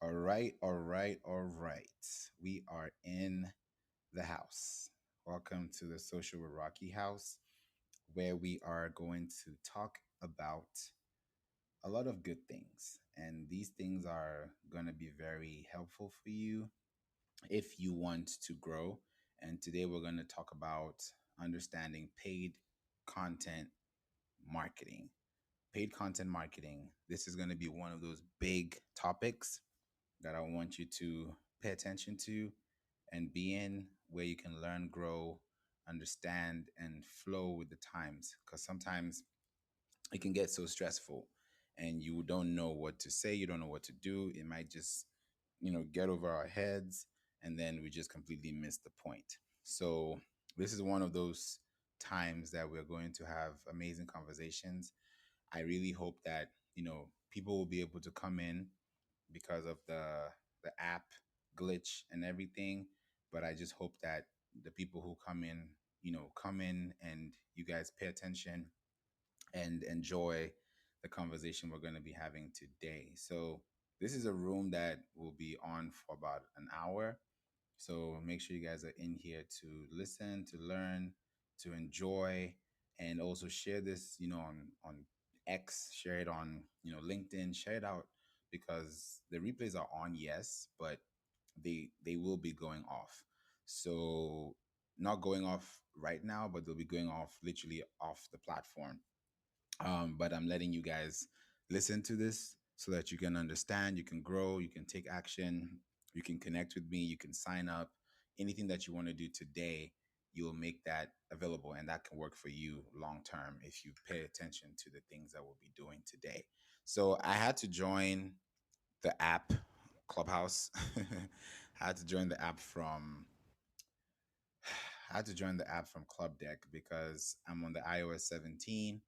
All right, all right, all right. We are in the house. Welcome to the Social with Rocky House, where we are going to talk about a lot of good things. And these things are going to be very helpful for you if you want to grow. And today we're going to talk about understanding paid content marketing. Paid content marketing. This is going to be one of those big topics that I want you to pay attention to and be in, where you can learn, grow, understand, and flow with the times. Because sometimes it can get so stressful and you don't know what to say, you don't know what to do. It might just, get over our heads and then we just completely miss the point. So, this is one of those times that we're going to have amazing conversations. I really hope that, people will be able to come in because of the app glitch and everything. But I just hope that the people who come in and you guys pay attention and enjoy the conversation we're going to be having today. So this is a room that will be on for about an hour. So make sure you guys are in here to listen, to learn, to enjoy, and also share this, on X, share it on, LinkedIn, share it out because the replays are on, yes, but they will be going off. So not going off right now, but they'll be going off literally off the platform. But I'm letting you guys listen to this so that you can understand, you can grow, you can take action, you can connect with me, you can sign up. Anything that you want to do today, you will make that available, and that can work for you long term if you pay attention to the things that we'll be doing today. So I had to join the app Clubhouse. I had to join the app from I had to join the app from Club Deck because I'm on the iOS 17.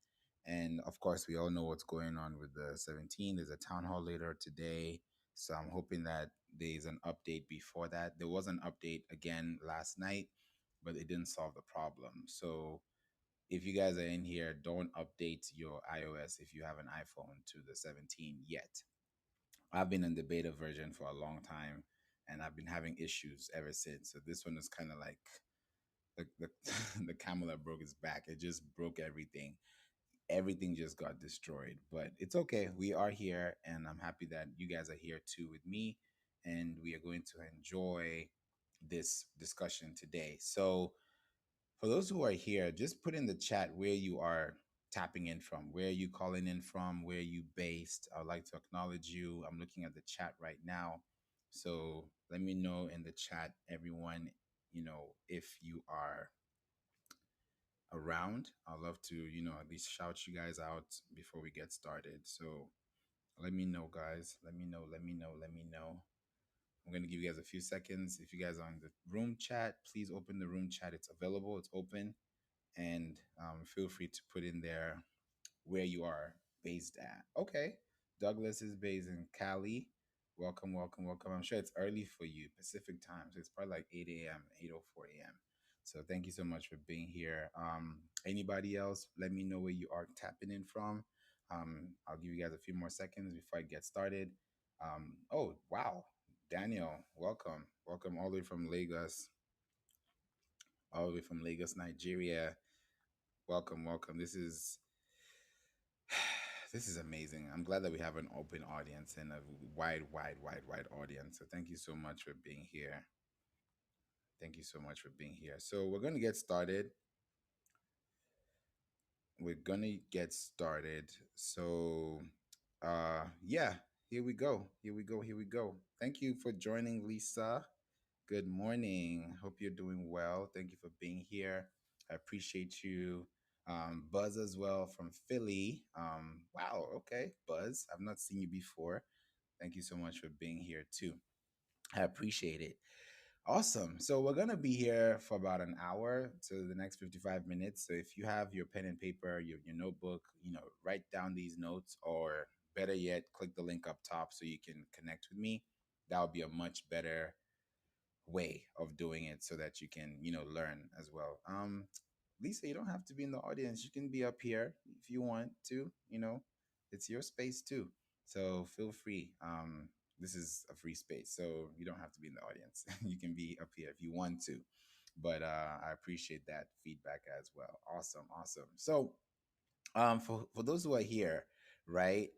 And of course, we all know what's going on with the 17. There's a town hall later today. So I'm hoping that there's an update before that. There was an update again last night, but it didn't solve the problem. So if you guys are in here, don't update your iOS if you have an iPhone to the 17 yet. I've been in the beta version for a long time and I've been having issues ever since. So this one is kind of like the the camel that broke its back. It just broke everything. Everything just got destroyed. But it's okay. We are here, and I'm happy that you guys are here too with me, and we are going to enjoy this discussion today. So, for those who are here, just put in the chat where you are tapping in from, where are you calling in from, where are you based. I'd like to acknowledge you. I'm looking at the chat right now. So let me know in the chat, everyone, if you are around. I'd love to, at least shout you guys out before we get started. So let me know, guys. Let me know. Let me know. Let me know. I'm going to give you guys a few seconds. If you guys are in the room chat, please open the room chat. It's available, it's open. And feel free to put in there where you are based at. Okay. Douglas is based in Cali. Welcome, welcome, welcome. I'm sure it's early for you, Pacific time. So it's probably like 8 a.m., 8:04 a.m. So thank you so much for being here. Anybody else, let me know where you are tapping in from. I'll give you guys a few more seconds before I get started. Oh, wow. Daniel, welcome. Welcome all the way from Lagos, all the way from Lagos, Nigeria. Welcome, welcome. This is this is amazing. I'm glad that we have an open audience and a wide audience. So thank you so much for being here. Thank you so much for being here. So we're going to get started. We're going to get started. So yeah, here we go. Here we go. Here we go. Thank you for joining, Lisa. Good morning. Hope you're doing well. Thank you for being here. I appreciate you. Buzz as well from Philly. Wow. Okay. Buzz, I've not seen you before. Thank you so much for being here too. I appreciate it. Awesome. So we're going to be here for about an hour to the next 55 minutes. So if you have your pen and paper, your notebook, write down these notes, or better yet, click the link up top so you can connect with me. That would be a much better way of doing it so that you can, learn as well. Lisa, you don't have to be in the audience. You can be up here if you want to, it's your space too. So feel free. This is a free space, so you don't have to be in the audience. You can be up here if you want to. But I appreciate that feedback as well. Awesome, awesome. So for those who are here, right?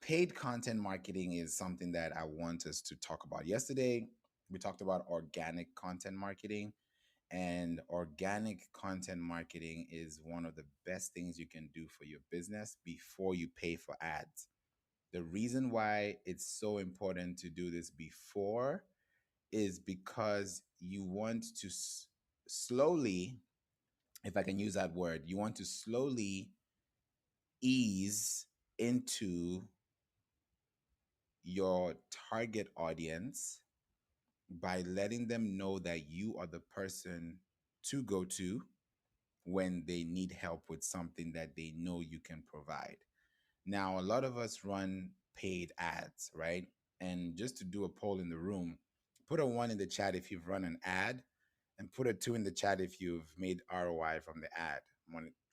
Paid content marketing is something that I want us to talk about. Yesterday, we talked about organic content marketing, and organic content marketing is one of the best things you can do for your business before you pay for ads. The reason why it's so important to do this before is because you want to slowly, if I can use that word, you want to slowly ease into your target audience by letting them know that you are the person to go to when they need help with something that they know you can provide. Now, a lot of us run paid ads, right? And just to do a poll in the room, put a one in the chat if you've run an ad, and put a two in the chat if you've made ROI from the ad,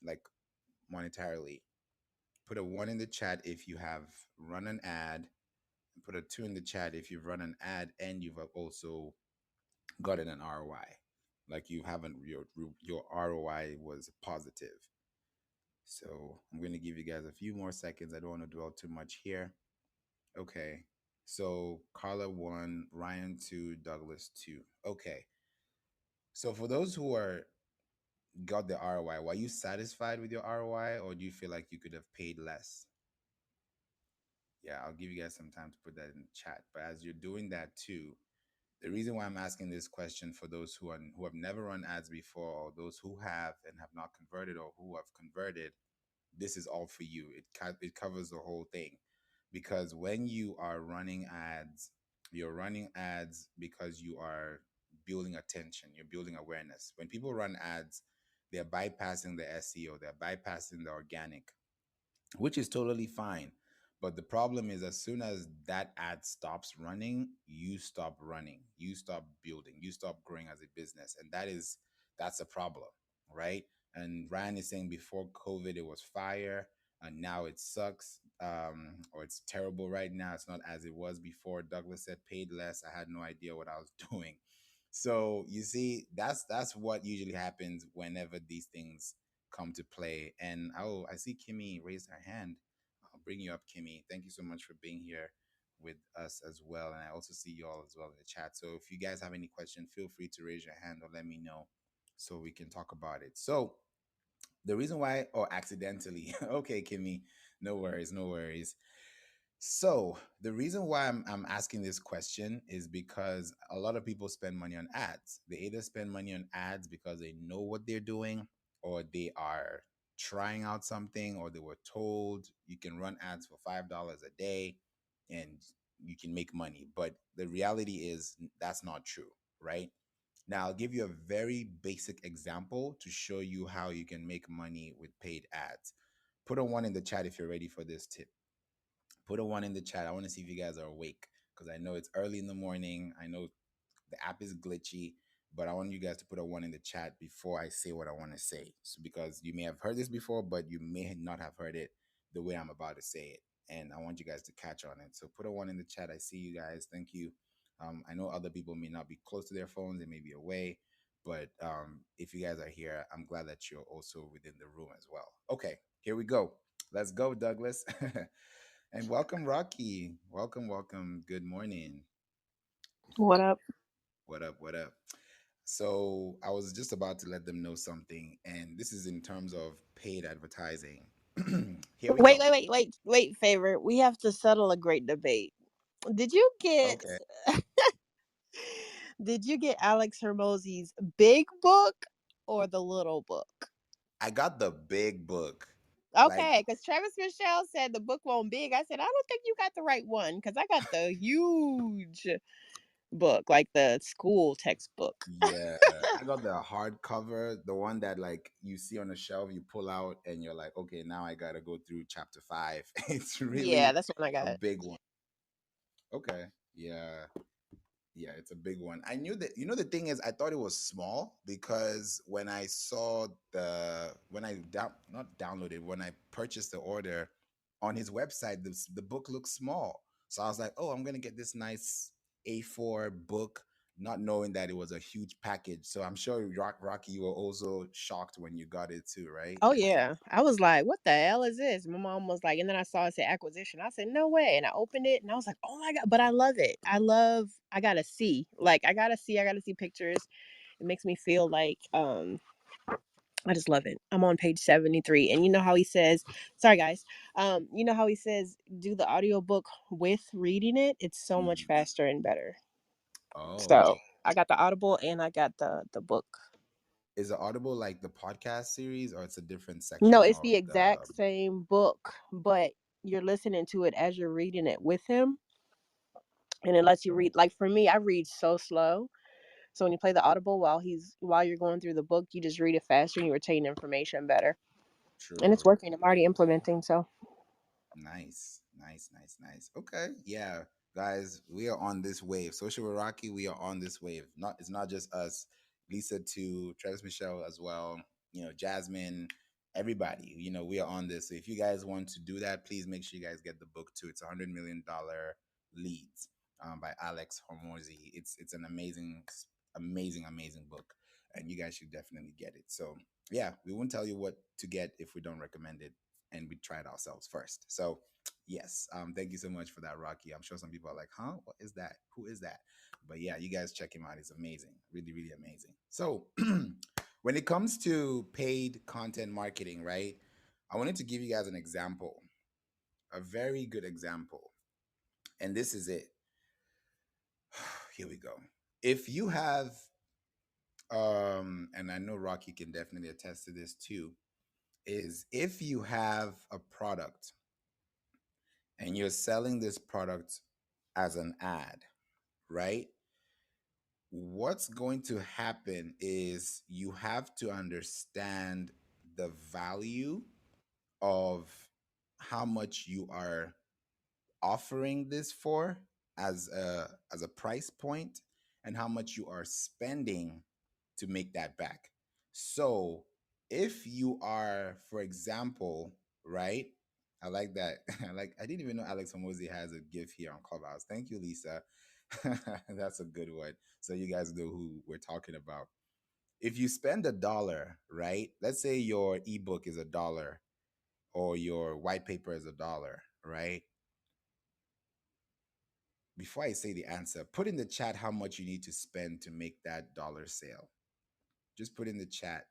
like monetarily. Put a one in the chat if you have run an ad, and put a two in the chat if you've run an ad and you've also gotten an ROI. Like you haven't, your ROI was positive. So I'm going to give you guys a few more seconds. I don't want to dwell too much here. Okay. So Carla 1, Ryan 2, Douglas 2. Okay. So for those who are got the ROI, were you satisfied with your ROI or do you feel like you could have paid less? Yeah, I'll give you guys some time to put that in the chat. But as you're doing that too, the reason why I'm asking this question for those who have never run ads before, or those who have and have not converted, or who have converted, this is all for you. It covers the whole thing, because when you are running ads, you're running ads because you are building attention, you're building awareness. When people run ads, they're bypassing the SEO, they're bypassing the organic, which is totally fine. But the problem is, as soon as that ad stops running, you stop running, you stop building, you stop growing as a business. And that's a problem, right? And Ryan is saying before COVID, it was fire, and now it sucks, or it's terrible right now. It's not as it was before. Douglas said paid less. I had no idea what I was doing. So you see, that's what usually happens whenever these things come to play. And oh, I see Kimmy raised her hand. I'll bring you up, Kimmy. Thank you so much for being here with us as well. And I also see you all as well in the chat. So if you guys have any question, feel free to raise your hand or let me know so we can talk about it. So the reason why, or accidentally, okay, Kimmy, no worries, no worries. So the reason why I'm asking this question is because a lot of people spend money on ads. They either spend money on ads because they know what they're doing, or they are trying out something, or they were told you can run ads for $5 a day and you can make money. But the reality is that's not true, right? Now I'll give you a very basic example to show you how you can make money with paid ads. Put a one in the chat if you're ready for this tip. Put a one in the chat. I want to see if you guys are awake, because I know it's early in the morning. I know the app is glitchy, but I want you guys to put a one in the chat before I say what I want to say. So, because you may have heard this before, but you may not have heard it the way I'm about to say it. And I want you guys to catch on it. So put a one in the chat. I see you guys. Thank you. I know other people may not be close to their phones. They may be away. But if you guys are here, I'm glad that you're also within the room as well. Okay, here we go. Let's go, Douglas. And welcome, Rocky. Welcome, welcome. Good morning. What up? What up? What up? So I was just about to let them know something, and this is in terms of paid advertising. Here we Wait, go. wait, wait, wait, wait, favorite. We have to settle a great debate. Did you get Okay. did you get Alex Hermosi's big book or the little book? I got the big book. Like, Okay, because Travis Michelle said the book won't big. I said, I don't think you got the right one because I got the huge book, like the school textbook. yeah, I got the hardcover, the one that like you see on the shelf, you pull out, and you're like, okay, now I gotta go through chapter 5. It's Yeah, really that's what I a got. big one. Okay. Yeah. Yeah, it's a big one. I knew that, the thing is, I thought it was small because when I saw when I not downloaded, when I purchased the order on his website, the book looks small. So I was like, oh, I'm gonna get this nice A4 book, not knowing that it was a huge package. So I'm sure Rocky, you were also shocked when you got it too, right? Oh yeah. I was like, what the hell is this? My mom was like, and then I saw it say acquisition. I said, no way. And I opened it and I was like, oh my God. But I love it. I gotta see. Like I gotta see pictures. It makes me feel like I just love it. I'm on page 73. And you know how he says, sorry guys. You know how he says do the audiobook with reading it? It's so much Hmm. faster and better. Oh, So I got the Audible and I got the book. is it Audible like the podcast series, or it's a different No, section it's of the the? exact same book, but you're listening to it as you're reading it with him. And it lets you read, like for me, I read so slow. So when you play the Audible while you're going through the book, you just read it faster and you retain information better. And it's True. working. I'm already implementing, so Nice, nice, nice, nice. Okay, yeah, guys, we are on this wave. Social with Rocky, we are on this wave. Not, it's not just us. Lisa too, Travis Michelle as well. You know, Jasmine, everybody. You know, we are on this. So if you guys want to do that, please make sure you guys get the book too. It's $100 million Leads by Alex Hormozy. It's an amazing, amazing, amazing book, and you guys should definitely get it. So yeah, we won't tell you what to get if we don't recommend it and we try it ourselves first. So, yes, thank you so much for that, Rocky. I'm sure some people are like, huh, what is that? Who is that? But yeah, you guys check him out. He's amazing. Really, really amazing. So, when it comes to paid content marketing, right? I wanted to give you guys an example, a very good example. And this is it. Here we go. If you have, and I know Rocky can definitely attest to this too, is if you have a product and you're selling this product as an ad, right? What's going to happen is you have to understand the value of how much you are offering this for as a price point and how much you are spending to make that back. So if you are, for example, right? I like that. I didn't even know Alex Homozy has a GIF here on Clubhouse. Thank you, Lisa. That's a good one. So you guys know who we're talking about. If you spend $1, right? Let's say your ebook is $1 or your white paper is $1, right? Before I say the answer, put in the chat how much you need to spend to make that dollar sale. Just put in the chat.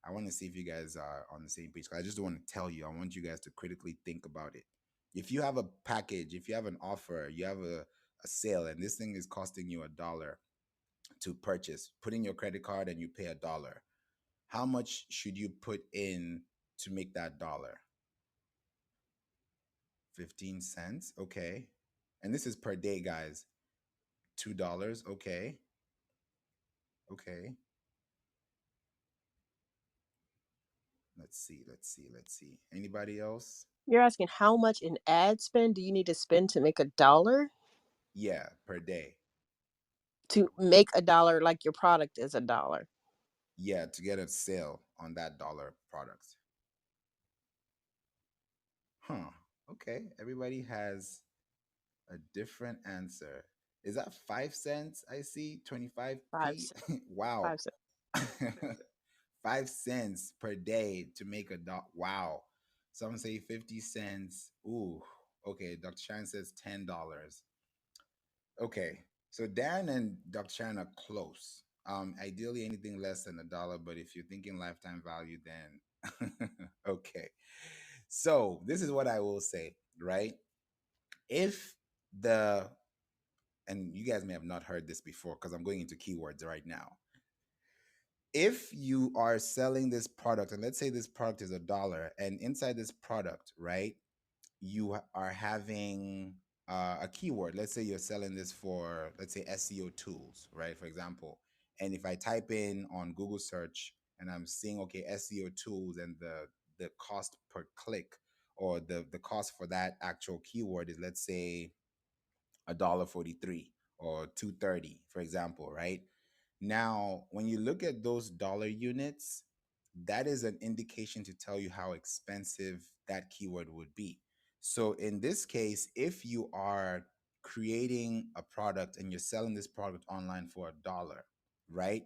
I want to see if you guys are on the same page. 'Cause I just don't want to tell you. I want you guys to critically think about it. If you have a package, if you have an offer, you have a sale, and this thing is costing you $1 to purchase, put in your credit card and you pay $1. How much should you put in to make that dollar? 15 cents. Okay. And this is per day, guys. $2. Okay. Okay. Let's see. Let's see. Let's see. Anybody else? you're asking how much in ad spend do you need to spend to make $1? Yeah, per day. To make $1 like your product is $1. Yeah, to get a sale on that dollar product. Huh. Okay. Everybody has a different answer. Is that 5 cents? I see 5 25p. cents. Wow. 5 cents. 5 cents per day to make a dot. Wow. Some say 50 cents. Ooh. Okay. Dr. Shine says $10. Okay. So Dan and Dr. Shine are close. Ideally anything less than $1, but if you're thinking lifetime value, then okay. So this is what I will say, right? If the and you guys may have not heard this before because I'm going into keywords right now. If you are selling this product, and let's say this product is $1, and inside this product, right, you are having a keyword. Let's say you're selling this for, let's say, SEO tools, right, for example. And if I type in on Google search and I'm seeing, okay, SEO tools, and the cost per click or the cost for that actual keyword is, let's say, $1.43 or 2.30, for example, right? Now, when you look at those dollar units, that is an indication to tell you how expensive that keyword would be. So in this case, if you are creating a product and you're selling this product online for $1, right?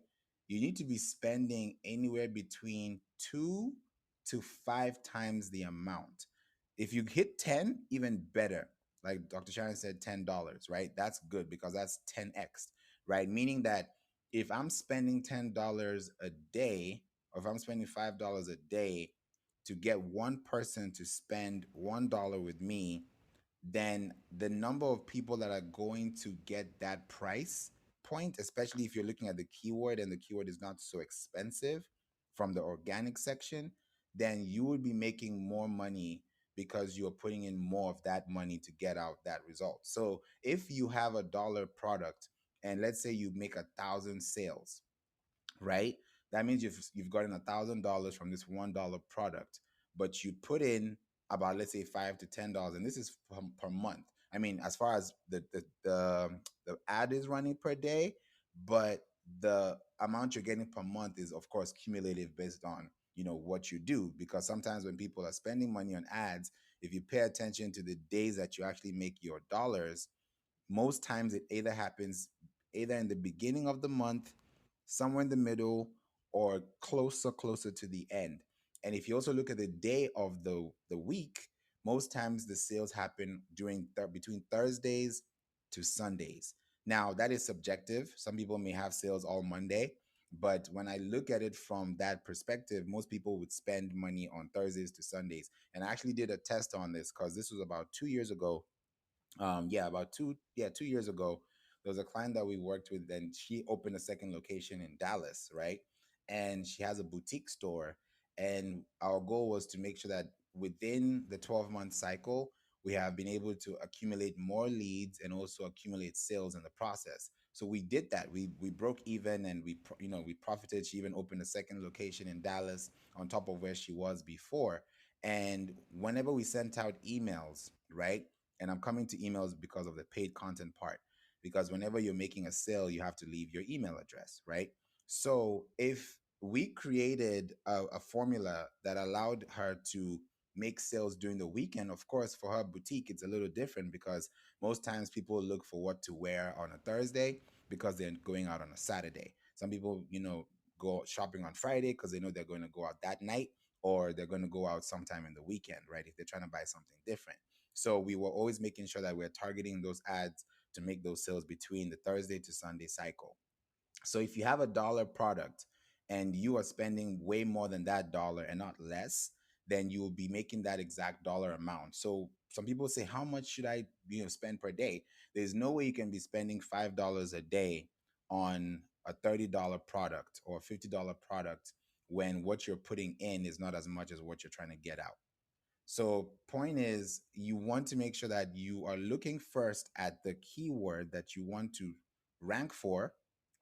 You need to be spending anywhere between 2 to 5 times the amount. If you hit 10, even better. Like Dr. Shannon said, $10, right? That's good because that's 10x, right? Meaning that if I'm spending $10 a day, or if I'm spending $5 a day to get one person to spend $1 with me, then the number of people that are going to get that price point, especially if you're looking at the keyword and the keyword is not so expensive from the organic section, then you would be making more money because you're putting in more of that money to get out that result. So if you have $1 product and let's say you make 1,000 sales, right? That means you've gotten $1,000 from this $1 product, but you put in about, let's say, $5 to $10, and this is per month. I mean, as far as the ad is running per day, but the amount you're getting per month is of course cumulative based on what you do, because sometimes when people are spending money on ads, if you pay attention to the days that you actually make your dollars, most times it either happens either in the beginning of the month, somewhere in the middle, or closer to the end. And if you also look at the day of the week, most times the sales happen between Thursdays to Sundays. Now that is subjective. Some people may have sales all Monday, but when I look at it from that perspective, most people would spend money on Thursdays to Sundays. And I actually did a test on this because this was about 2 years ago. About 2 years ago, there was a client that we worked with, and she opened a second location in Dallas, right? And she has a boutique store, and our goal was to make sure that within the 12-month cycle we have been able to accumulate more leads and also accumulate sales in the process. So we did that. We broke even, and we profited. She even opened a second location in Dallas on top of where she was before. And whenever we sent out emails, right, and I'm coming to emails because of the paid content part. Because whenever you're making a sale, you have to leave your email address, right? So if we created a formula that allowed her to make sales during the weekend, of course, for her boutique, it's a little different because most times people look for what to wear on a Thursday because they're going out on a Saturday. Some people, go shopping on Friday because they know they're going to go out that night, or they're going to go out sometime in the weekend, right? If they're trying to buy something different. So we were always making sure that we're targeting those ads to make those sales between the Thursday to Sunday cycle. So if you have $1 product and you are spending way more than that dollar and not less, then you will be making that exact dollar amount. So some people say, how much should I spend per day? There's no way you can be spending $5 a day on a $30 product or a $50 product when what you're putting in is not as much as what you're trying to get out. So point is, you want to make sure that you are looking first at the keyword that you want to rank for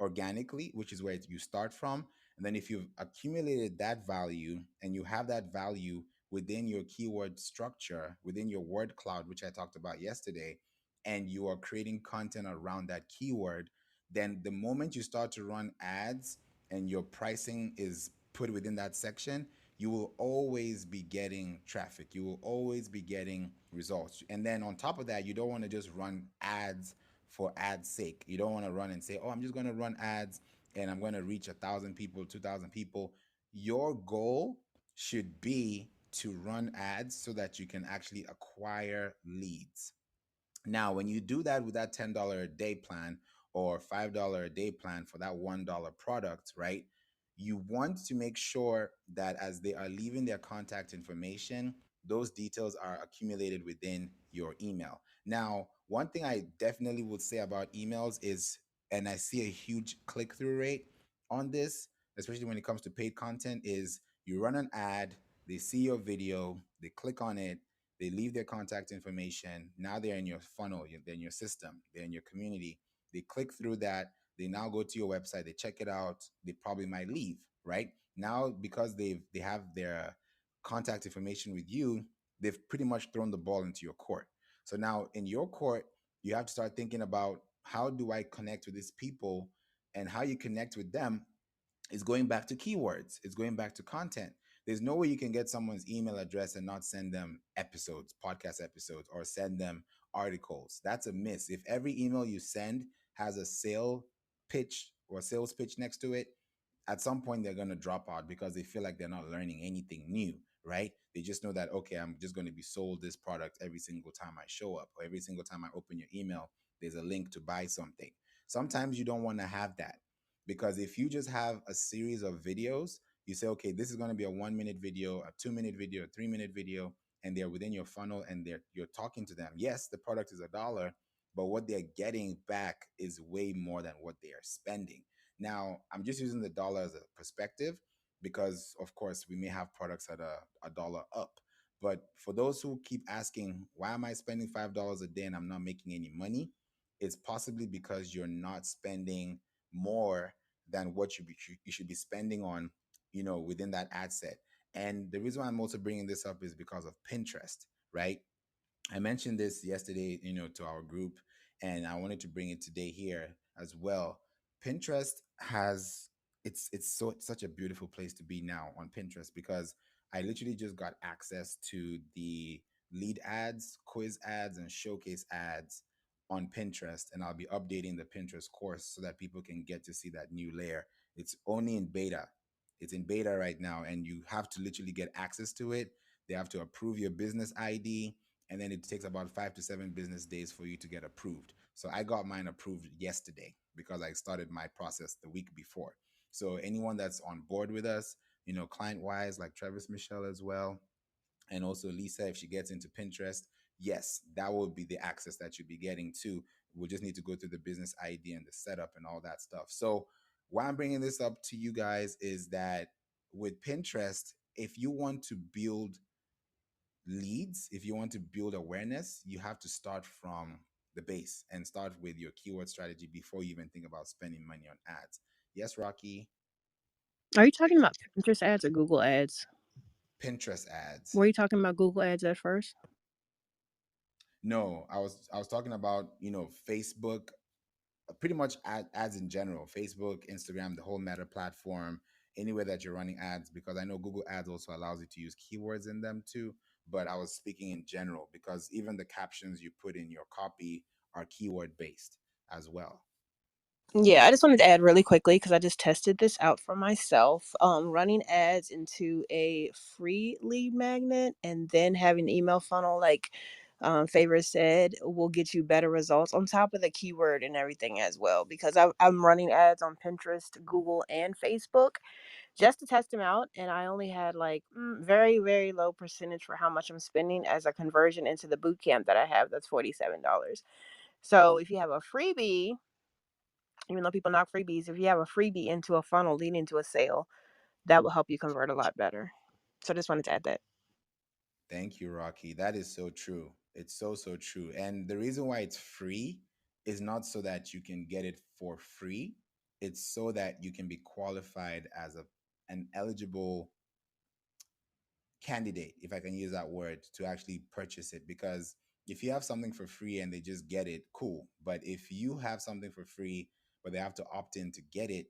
organically, which is where you start from. And then if you've accumulated that value and you have that value within your keyword structure, within your word cloud, which I talked about yesterday, and you are creating content around that keyword, then the moment you start to run ads and your pricing is put within that section, you will always be getting traffic. You will always be getting results. And then on top of that, you don't want to just run ads for ads sake. You don't want to run and say, oh, I'm just going to run ads and I'm going to reach 1,000 people, 2,000 people. Your goal should be to run ads so that you can actually acquire leads. Now, when you do that with that $10 a day plan or $5 a day plan for that $1 product, right? You want to make sure that as they are leaving their contact information, those details are accumulated within your email. Now, one thing I definitely would say about emails is, and I see a huge click through rate on this, especially when it comes to paid content, is you run an ad, they see your video, they click on it, they leave their contact information. Now they're in your funnel, they're in your system, they're in your community. They click through that. They now go to your website, they check it out. They probably might leave, right? Now, because they have their contact information with you, they've pretty much thrown the ball into your court. So now in your court, you have to start thinking about, how do I connect with these people? And how you connect with them is going back to keywords. It's going back to content. There's no way you can get someone's email address and not send them episodes, podcast episodes, or send them articles. That's a miss. If every email you send has a pitch sales pitch next to it, at some point they're going to drop out because they feel like they're not learning anything new, right? They just know that, okay, I'm just going to be sold this product every single time I show up, or every single time I open your email, there's a link to buy something. Sometimes you don't want to have that, because if you just have a series of videos, you say, okay, this is going to be a 1 minute video, a 2 minute video, a 3 minute video, and they're within your funnel and you're talking to them. Yes, the product is $1, but what they're getting back is way more than what they are spending. Now, I'm just using the dollar as a perspective because, of course, we may have products at a dollar up. But for those who keep asking, why am I spending $5 a day and I'm not making any money? It's possibly because you're not spending more than what you should be spending on, within that ad set. And the reason why I'm also bringing this up is because of Pinterest, right? I mentioned this yesterday, to our group, and I wanted to bring it today here as well. Pinterest has it's such a beautiful place to be now on Pinterest, because I literally just got access to the lead ads, quiz ads, and showcase ads on Pinterest, and I'll be updating the Pinterest course so that people can get to see that new layer. It's only in beta. It's in beta right now, and you have to literally get access to it. They have to approve your business ID, and then it takes about 5 to 7 business days for you to get approved. So I got mine approved yesterday because I started my process the week before. So anyone that's on board with us, client wise, like Travis Michelle as well, and also Lisa, if she gets into Pinterest, yes, that will be the access that you'll be getting to. We'll just need to go through the business ID and the setup and all that stuff. So why I'm bringing this up to you guys is that with Pinterest, if you want to build leads, if you want to build awareness, you have to start from the base and start with your keyword strategy before you even think about spending money on ads. Yes, Rocky. Are you talking about Pinterest ads or Google ads? Pinterest ads. Were you talking about Google ads at first? No, I was talking about, Facebook, pretty much ads in general, Facebook, Instagram, the whole Meta platform, anywhere that you're running ads, because I know Google ads also allows you to use keywords in them too. But I was speaking in general because even the captions you put in your copy are keyword based as well. Yeah, I just wanted to add really quickly because I just tested this out for myself. Running ads into a free lead magnet and then having an email funnel, like Favor said, will get you better results on top of the keyword and everything as well. Because I'm running ads on Pinterest, Google, and Facebook just to test them out, and I only had like very very low percentage for how much I'm spending as a conversion into the boot camp that I have. That's $47. So if you have a freebie, even though people knock freebies, if you have a freebie into a funnel leading to a sale, that will help you convert a lot better. So I just wanted to add that. Thank you, Rocky. That is so true. It's so, so true. And the reason why it's free is not so that you can get it for free. It's so that you can be qualified as an eligible candidate, if I can use that word, to actually purchase it. Because if you have something for free and they just get it, cool. But if you have something for free, but they have to opt in to get it,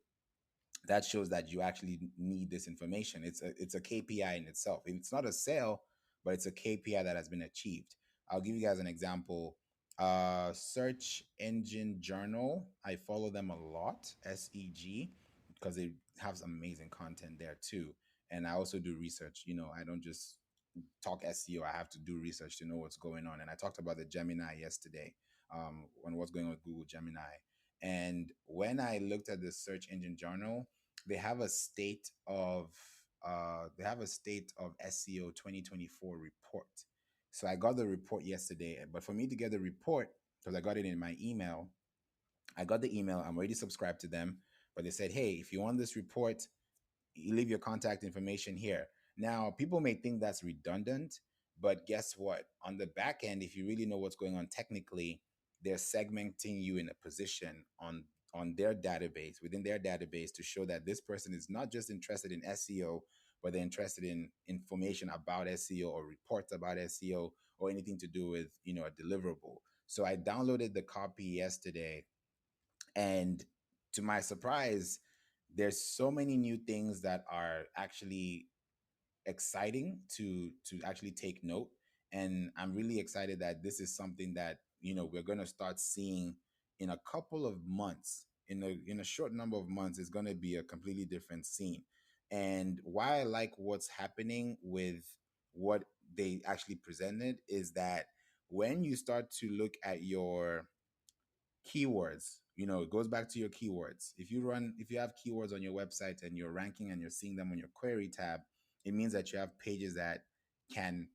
that shows that you actually need this information. It's a KPI in itself. It's not a sale, but it's a KPI that has been achieved. I'll give you guys an example. Search Engine Journal. I follow them a lot, SEG, because they have some amazing content there too. And I also do research. I don't just talk SEO. I have to do research to know what's going on. And I talked about the Gemini yesterday, on what's going on with Google Gemini. And when I looked at the Search Engine Journal, they have a state of SEO 2024 report. So I got the report yesterday, but for me to get the report, because I got it in my email, I got the email. I'm already subscribed to them, but they said, hey, if you want this report, you leave your contact information here. Now, people may think that's redundant, but guess what? On the back end, if you really know what's going on technically, they're segmenting you in a position on their database, within their database, to show that this person is not just interested in SEO, but they're interested in information about SEO or reports about SEO or anything to do with, a deliverable. So I downloaded the copy yesterday, and to my surprise, there's so many new things that are actually exciting to actually take note. And I'm really excited that this is something that we're going to start seeing in a couple of months, in a short number of months, is going to be a completely different scene. And why I like what's happening with what they actually presented is that when you start to look at your keywords, it goes back to your keywords. If you have keywords on your website and you're ranking and you're seeing them on your query tab, it means that you have pages that can,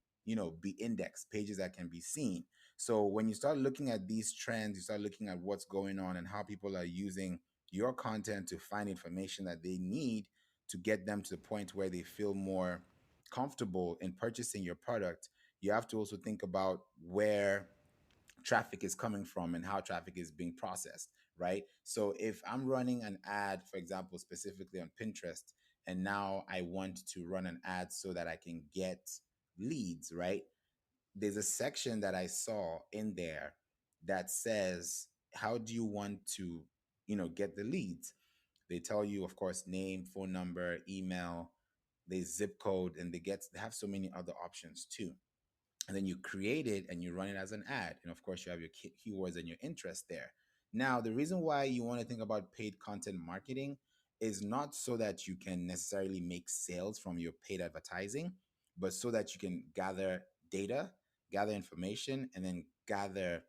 be indexed, pages that can be seen. So when you start looking at these trends, you start looking at what's going on and how people are using your content to find information that they need to get them to the point where they feel more comfortable in purchasing your product. You have to also think about where traffic is coming from and how traffic is being processed, right? So if I'm running an ad, for example, specifically on Pinterest, and now I want to run an ad so that I can get leads, right? There's a section that I saw in there that says, how do you want to, get the leads? They tell you, of course, name, phone number, email, they zip code, and they have so many other options too. And then you create it and you run it as an ad, and of course you have your keywords and your interest there. Now, the reason why you want to think about paid content marketing is not so that you can necessarily make sales from your paid advertising, but so that you can gather data, gather information, and then gather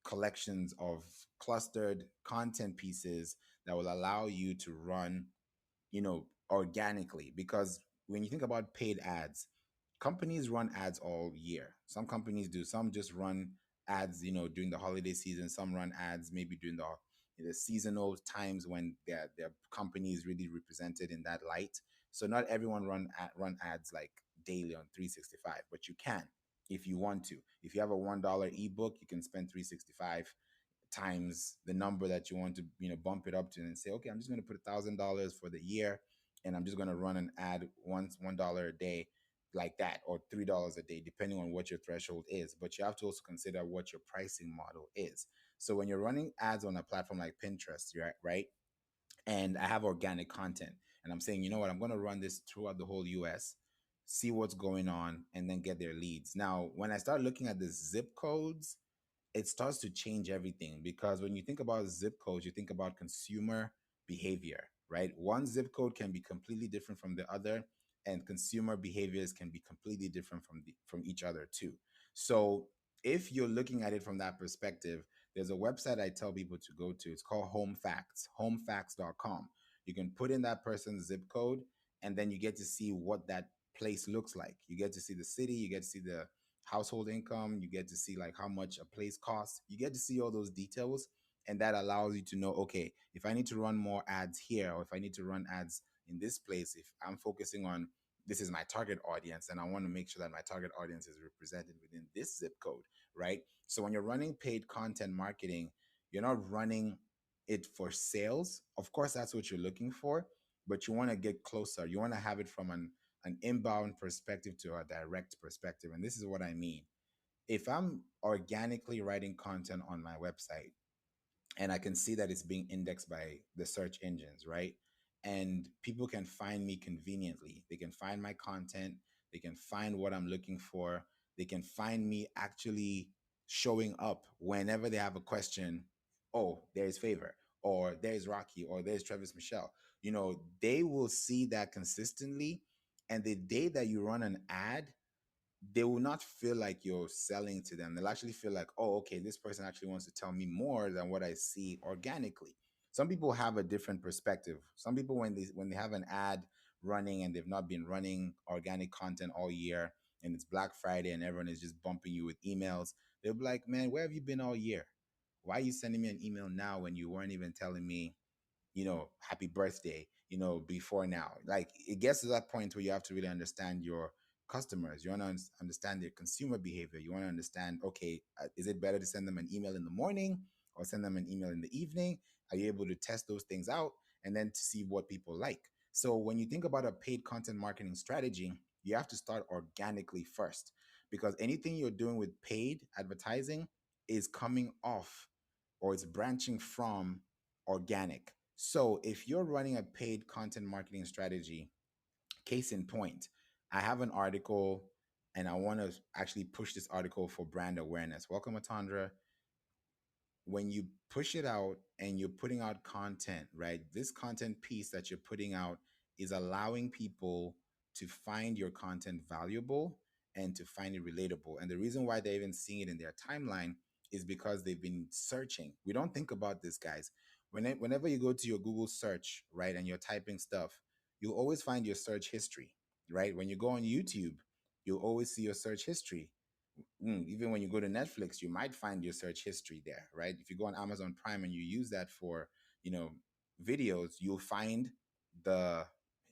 collections of clustered content pieces that will allow you to run, organically. Because when you think about paid ads, companies run ads all year. Some companies do, some just run ads, during the holiday season. Some run ads maybe during the seasonal times when their company is really represented in that light. So not everyone run ads like daily on 365, but you can if you want to. If you have a $1 ebook, you can spend 365 times the number that you want to, bump it up to, and say, okay, I'm just going to put $1,000 for the year, and I'm just going to run an ad once, $1 a day, like that, or $3 a day, depending on what your threshold is. But you have to also consider what your pricing model is. So when you're running ads on a platform like Pinterest, right, and I have organic content, and I'm saying, you know what, I'm going to run this throughout the whole US, see what's going on, and then get their leads. Now, when I start looking at the zip codes, it starts to change everything, because when you think about zip codes, you think about consumer behavior, right? One zip code can be completely different from the other, and consumer behaviors can be completely different from each other too. So if you're looking at it from that perspective, there's a website I tell people to go to. It's called Home Facts, homefacts.com. You can put in that person's zip code, and then you get to see what that place looks like. You get to see the city, you get to see the household income, you get to see like how much a place costs, you get to see all those details. And that allows you to know, okay, if I need to run more ads here, or if I need to run ads in this place, if I'm focusing on this is my target audience, and I want to make sure that my target audience is represented within this zip code, right? So when you're running paid content marketing, you're not running it for sales. Of course, that's what you're looking for, but you want to get closer. You want to have it from an inbound perspective to a direct perspective. And this is what I mean. If I'm organically writing content on my website, and I can see that it's being indexed by the search engines, right? And people can find me conveniently. They can find my content, they can find what I'm looking for, they can find me actually showing up whenever they have a question. Oh, there's Favor, or there's Rocky, or there's Travis Michelle. They will see that consistently. And the day that you run an ad, they will not feel like you're selling to them. They'll actually feel like, oh, okay, this person actually wants to tell me more than what I see organically. Some people have a different perspective. Some people, when they have an ad running and they've not been running organic content all year, and it's Black Friday and everyone is just bumping you with emails, they'll be like, man, where have you been all year? Why are you sending me an email now when you weren't even telling me, happy birthday, before now? Like, it gets to that point where you have to really understand your customers. You want to understand their consumer behavior. You want to understand, okay, is it better to send them an email in the morning or send them an email in the evening? Are you able to test those things out and then to see what people like? So when you think about a paid content marketing strategy, you have to start organically first, because anything you're doing with paid advertising is coming off, or it's branching from, organic. So if you're running a paid content marketing strategy, case in point, I have an article, and I want to actually push this article for brand awareness. Welcome, Atandra. when you push it out and you're putting out content, right? This content piece that you're putting out is allowing people to find your content valuable and to find it relatable. And the reason why they're even seeing it in their timeline is because they've been searching. We don't think about this, guys. Whenever you go to your Google search, right, and you're typing stuff, you'll always find your search history, right? When you go on YouTube, you'll always see your search history. Even when you go to Netflix, you might find your search history there, right? If you go on Amazon Prime and you use that for, you know, videos, you'll find the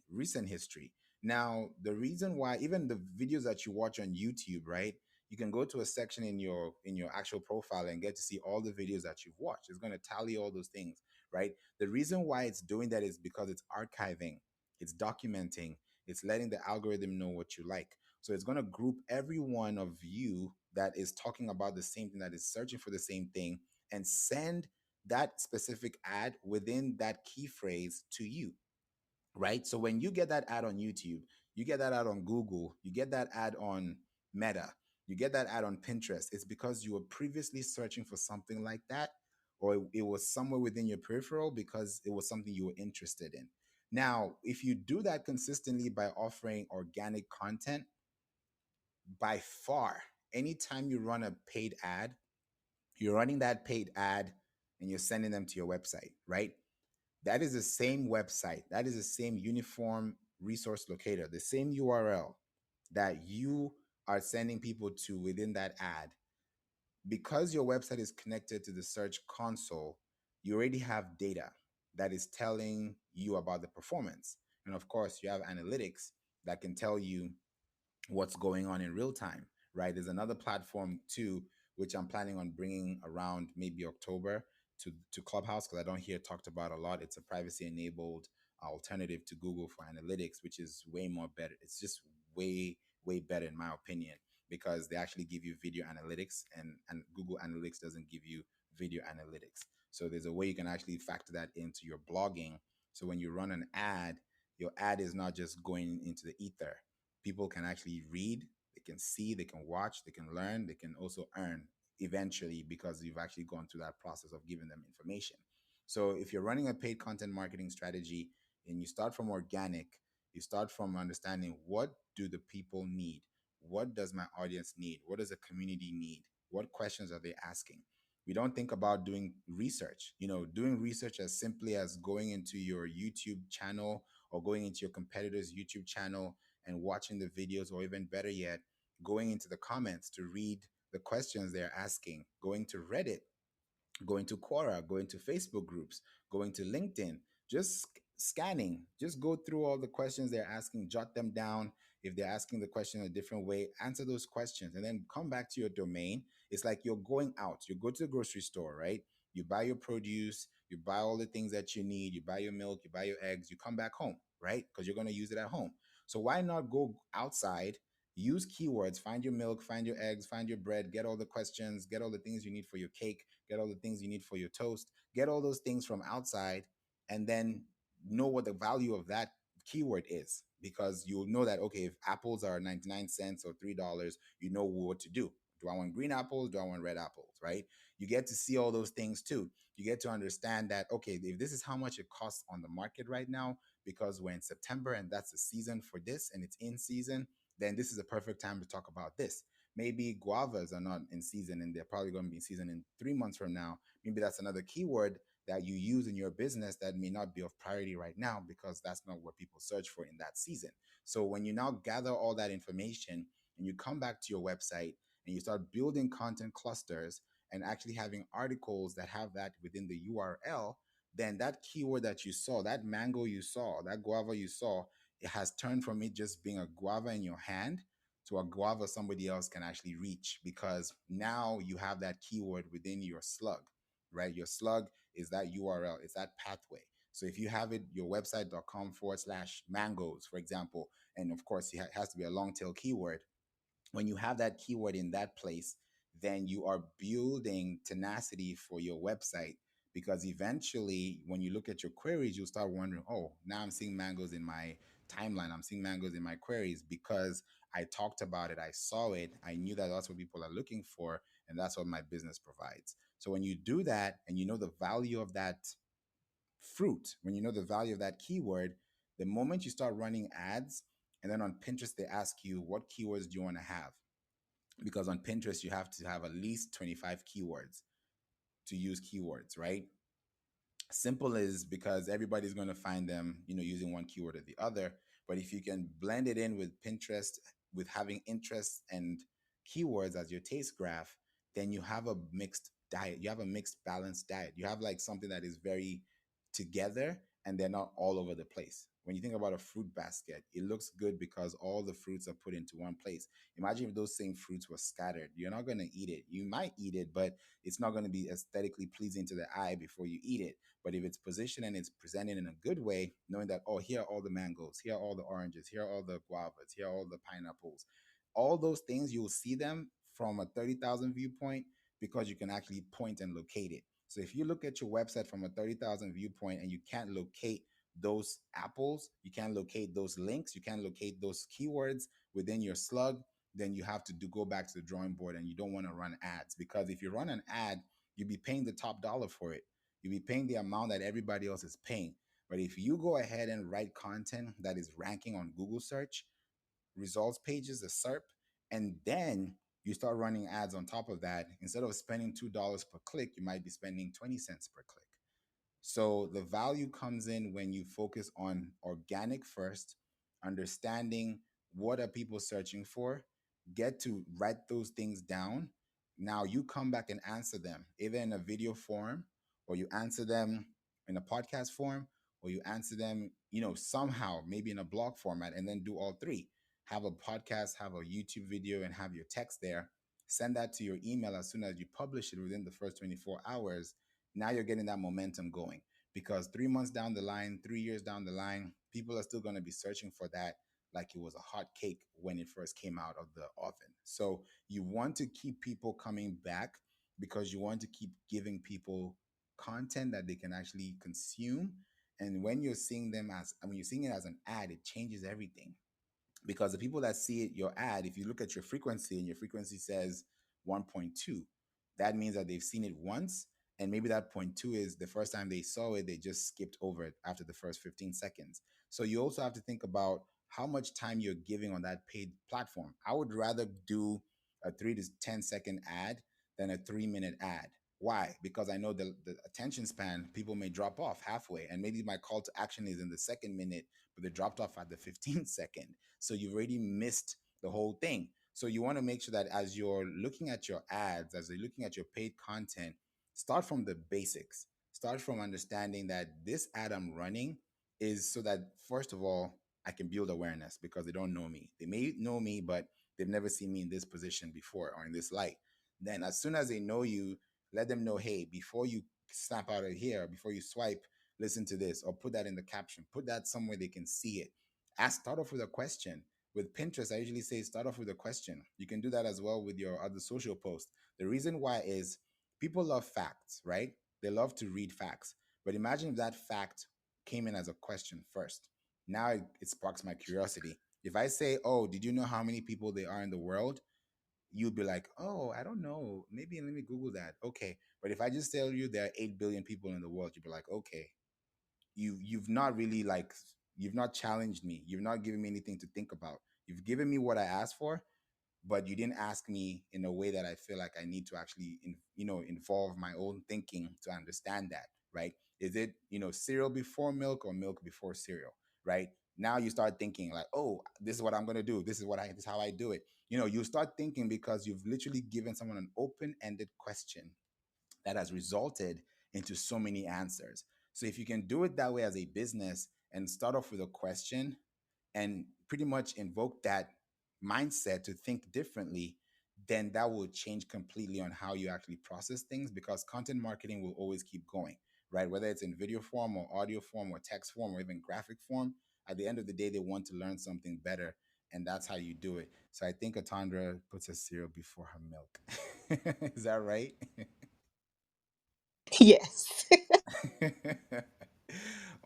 recent history. Now, the reason why even the videos that you watch on YouTube, right? You can go to a section in your actual profile and get to see all the videos that you've watched. It's going to tally all those things, right? The reason why it's doing that is because it's archiving, it's documenting, it's letting the algorithm know what you like. So it's going to group every one of you that is talking about the same thing, that is searching for the same thing, and send that specific ad within that key phrase to you, right? So when you get that ad on YouTube, you get that ad on Google, you get that ad on Meta, you get that ad on Pinterest, it's because you were previously searching for something like that, or it was somewhere within your peripheral because it was something you were interested in. Now, if you do that consistently by offering organic content, by far, anytime you run a paid ad, you're running that paid ad and you're sending them to your website, right? That is the same website, that is the same uniform resource locator, the same URL that you are sending people to within that ad. Because your website is connected to the search console, you already have data that is telling you about the performance. And of course, you have analytics that can tell you what's going on in real time, right? There's another platform too, which I'm planning on bringing around maybe October to Clubhouse, because I don't hear it talked about a lot. It's a privacy enabled alternative to Google for analytics, which is way more better. It's just way better in my opinion, because they actually give you video analytics, and Google Analytics doesn't give you video analytics. So there's a way you can actually factor that into your blogging. So when you run an ad, your ad is not just going into the ether. People can actually read, they can see, they can watch, they can learn, they can also earn eventually, because you've actually gone through that process of giving them information. So if you're running a paid content marketing strategy and you start from organic, you start from understanding, what do the people need? What does my audience need? What does the community need? What questions are they asking? We don't think about doing research. Doing research as simply as going into your YouTube channel or going into your competitor's YouTube channel and watching the videos, or even better yet, going into the comments to read the questions they're asking, going to Reddit, going to Quora, going to Facebook groups, going to LinkedIn, just scanning, just go through all the questions they're asking, jot them down. If they're asking the question a different way, answer those questions and then come back to your domain. It's like you're going out, you go to the grocery store, right? You buy your produce, you buy all the things that you need, you buy your milk, you buy your eggs, you come back home, right? Because you're going to use it at home. So why not go outside, use keywords, find your milk, find your eggs, find your bread, get all the questions, get all the things you need for your cake, get all the things you need for your toast, get all those things from outside, and then know what the value of that keyword is, because you'll know that, okay, if apples are 99 cents or $3, you know what to do. Do I want green apples? Do I want red apples? Right? You get to see all those things too. You get to understand that, okay, if this is how much it costs on the market right now, because we're in September and that's the season for this and it's in season, then this is a perfect time to talk about this. Maybe guavas are not in season and they're probably going to be in season in 3 months from now. Maybe that's another keyword that you use in your business that may not be of priority right now, because that's not what people search for in that season. So when you now gather all that information and you come back to your website and you start building content clusters and actually having articles that have that within the URL, then that keyword that you saw, that mango you saw, that guava you saw, it has turned from it just being a guava in your hand to a guava somebody else can actually reach, because now you have that keyword within your slug, right? Your slug is that URL, it's that pathway. So if you have it, your website.com/mangoes, for example, and of course it has to be a long tail keyword. When you have that keyword in that place, then you are building tenacity for your website, because eventually when you look at your queries, you'll start wondering, oh, now I'm seeing mangoes in my timeline. I'm seeing mangoes in my queries because I talked about it. I saw it. I knew that that's what people are looking for. And that's what my business provides. So when you do that and you know the value of that fruit, when you know the value of that keyword, the moment you start running ads, and then on Pinterest, they ask you, what keywords do you want to have? Because on Pinterest, you have to have at least 25 keywords to use keywords, right? Simple is because everybody's going to find them, using one keyword or the other. But if you can blend it in with Pinterest, with having interests and keywords as your taste graph, then you have a mixed diet. You have a mixed balanced diet. You have like something that is very together and they're not all over the place. When you think about a fruit basket, it looks good because all the fruits are put into one place. Imagine if those same fruits were scattered. You're not going to eat it. You might eat it, but it's not going to be aesthetically pleasing to the eye before you eat it. But if it's positioned and it's presented in a good way, knowing that, oh, here are all the mangoes, here are all the oranges, here are all the guavas, here are all the pineapples, all those things, you'll see them from a 30,000 viewpoint because you can actually point and locate it. So if you look at your website from a 30,000 viewpoint and you can't locate those apples, you can't locate those links, you can't locate those keywords within your slug, then you have to go back to the drawing board and you don't want to run ads. Because if you run an ad, you'll be paying the top dollar for it. You'll be paying the amount that everybody else is paying. But if you go ahead and write content that is ranking on Google search, results pages, the SERP, and then you start running ads on top of that, instead of spending $2 per click, you might be spending 20 cents per click. So the value comes in when you focus on organic first, understanding what are people searching for, get to write those things down. Now you come back and answer them either in a video form or you answer them in a podcast form or you answer them, somehow, maybe in a blog format, and then do all three. Have a podcast, have a YouTube video, and have your text there. Send that to your email as soon as you publish it within the first 24 hours. Now you're getting that momentum going because 3 months down the line, 3 years down the line, people are still going to be searching for that like it was a hot cake when it first came out of the oven. So you want to keep people coming back because you want to keep giving people content that they can actually consume. And when you're seeing them as, I mean, you're seeing it as an ad, it changes everything because the people that see it, your ad, if you look at your frequency and your frequency says 1.2, that means that they've seen it once. And maybe that point two is the first time they saw it, they just skipped over it after the first 15 seconds. So you also have to think about how much time you're giving on that paid platform. I would rather do a 3 to 10 second ad than a 3 minute ad. Why? Because I know the attention span, people may drop off halfway, and maybe my call to action is in the second minute, but they dropped off at the 15th second. So you've already missed the whole thing. So you want to make sure that as you're looking at your ads, as you're looking at your paid content, start from the basics. Start from understanding that this ad I'm running is so that, first of all, I can build awareness because they don't know me. They may know me, but they've never seen me in this position before or in this light. Then, as soon as they know you, let them know, hey, before you snap out of here, before you swipe, listen to this or put that in the caption, put that somewhere they can see it. Start off with a question. With Pinterest, I usually say start off with a question. You can do that as well with your other social posts. The reason why is people love facts, right? They love to read facts. But imagine if that fact came in as a question first. Now it sparks my curiosity. If I say, oh, did you know how many people there are in the world? You'd be like, oh, I don't know. Maybe let me Google that. Okay. But if I just tell you there are 8 billion people in the world, you'd be like, okay, you've not really like you've not challenged me. You've not given me anything to think about. You've given me what I asked for, but you didn't ask me in a way that I feel like I need to actually involve my own thinking to understand that, right? Is it, cereal before milk or milk before cereal, right? Now you start thinking like, oh, this is what I'm going to do. This is how I do it. You start thinking because you've literally given someone an open-ended question that has resulted into so many answers. So if you can do it that way as a business and start off with a question and pretty much invoke that mindset to think differently, then that will change completely on how you actually process things because content marketing will always keep going, right? Whether it's in video form or audio form or text form or even graphic form, at the end of the day, they want to learn something better. And that's how you do it. So I think Atandra puts her cereal before her milk. Is that right? Yes.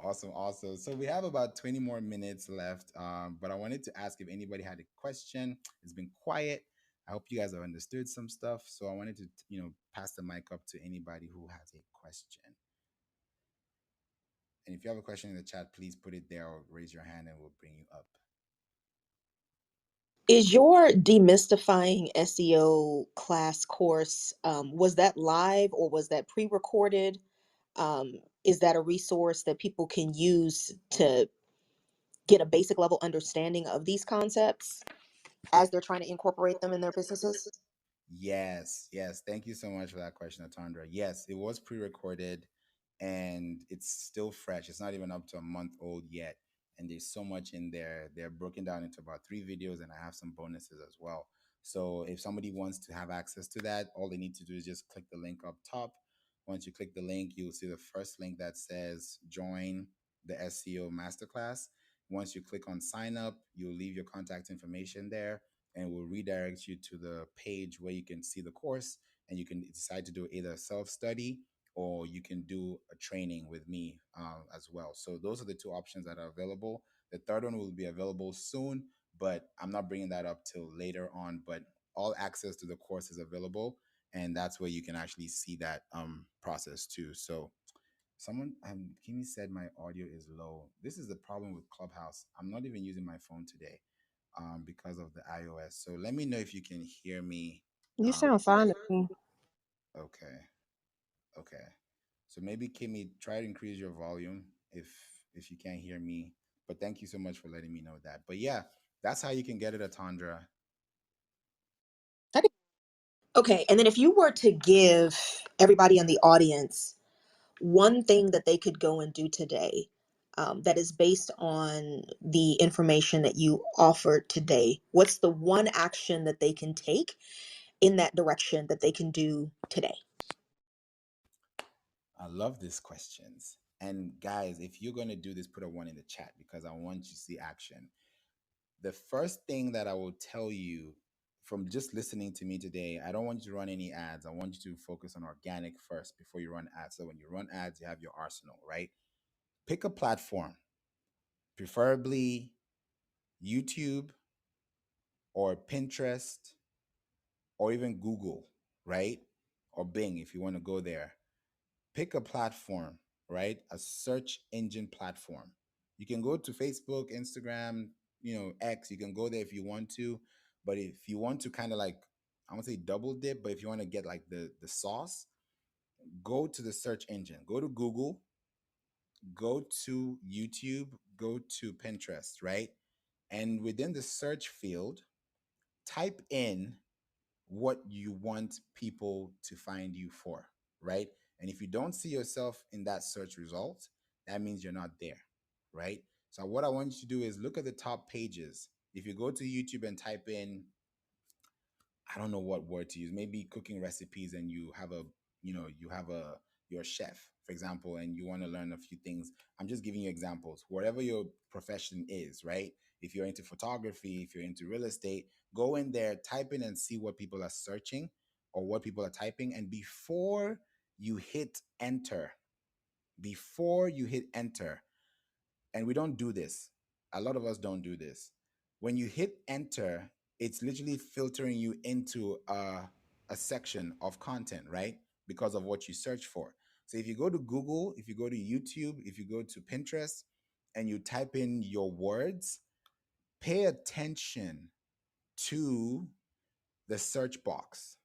Awesome, awesome. So we have about 20 more minutes left, but I wanted to ask if anybody had a question. It's been quiet. I hope you guys have understood some stuff. So I wanted to, pass the mic up to anybody who has a question. And if you have a question in the chat, please put it there or raise your hand and we'll bring you up. Is your demystifying SEO class course, was that live or was that pre-recorded? Is that a resource that people can use to get a basic level understanding of these concepts as they're trying to incorporate them in their businesses? Yes, yes. Thank you so much for that question, Atandra. Yes, it was pre-recorded and it's still fresh. It's not even up to a month old yet. And there's so much in there. They're broken down into about 3 videos, and I have some bonuses as well. So if somebody wants to have access to that, all they need to do is just click the link up top. Once you click the link, you'll see the first link that says join the SEO masterclass. Once you click on sign up, you'll leave your contact information there and will redirect you to the page where you can see the course, and you can decide to do either self-study or you can do a training with me as well. So those are the two options that are available. The third one will be available soon, but I'm not bringing that up till later on. But all access to the course is available, and that's where you can actually see that process too. So someone, Kimmy said my audio is low. This is the problem with Clubhouse. I'm not even using my phone today because of the iOS. So let me know if you can hear me. You Um, sound fine to me. okay, okay. So maybe Kimmy, try to increase your volume if you can't hear me. But thank you so much for letting me know that. But yeah, that's how you can get it, Atandra. Okay, and then if you were to give everybody in the audience one thing that they could go and do today, that is based on the information that you offered today, what's the one action that they can take in that direction that they can do today? I love these questions. And guys, if you're gonna do this, put a one in the chat because I want you to see action. The first thing that I will tell you from just listening to me today, I don't want you to run any ads. I want you to focus on organic first before you run ads. So when you run ads, you have your arsenal, right? Pick a platform, preferably YouTube or Pinterest or even Google, right? Or Bing if you want to go there. Pick a platform, right? A search engine platform. You can go to Facebook, Instagram, X. You can go there if you want to, but if you want to kind of like, I won't say double dip, but if you want to get like the sauce, go to the search engine. Go to Google, go to YouTube, go to Pinterest, right? And within the search field, type in what you want people to find you for, right? And if you don't see yourself in that search result, that means you're not there, right? So what I want you to do is look at the top pages. If you go to YouTube and type in, I don't know what word to use, maybe cooking recipes, and you have a you're a chef, for example, and you want to learn a few things. I'm just giving you examples. Whatever your profession is, right? If you're into photography, if you're into real estate, go in there, type in and see what people are searching or what people are typing. And before you hit enter, and we don't do this. A lot of us don't do this. When you hit enter, it's literally filtering you into a section of content, right? Because of what you search for. So if you go to Google, if you go to YouTube, if you go to Pinterest, and you type in your words, pay attention to the search box.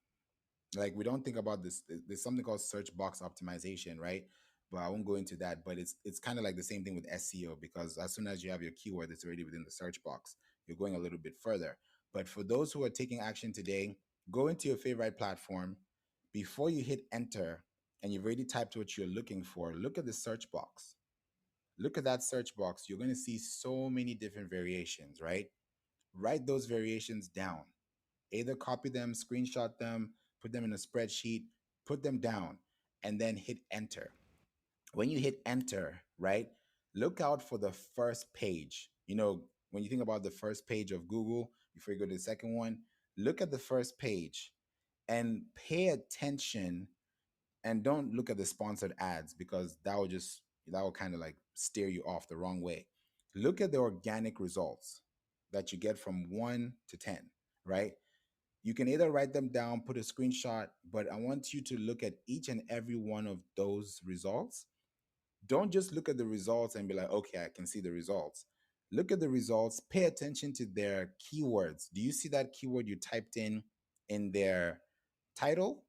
Like, we don't think about this. There's something called search box optimization, right? But I won't go into that. But it's kind of like the same thing with SEO, because as soon as you have your keyword, it's already within the search box. You're going a little bit further. But for those who are taking action today, go into your favorite platform. Before you hit enter and you've already typed what you're looking for, look at the search box. Look at that search box. You're going to see so many different variations, right? Write those variations down. Either copy them, screenshot them, put them in a spreadsheet, put them down, and then hit enter. When you hit enter, right, look out for the first page. When you think about the first page of Google, before you go to the second one, look at the first page and pay attention, and don't look at the sponsored ads, because that will kind of like steer you off the wrong way. Look at the organic results that you get from 1 to 10, right? You can either write them down, put a screenshot, but I want you to look at each and every one of those results. Don't just look at the results and be like, okay, I can see the results. Look at the results, pay attention to their keywords. Do you see that keyword you typed in their title?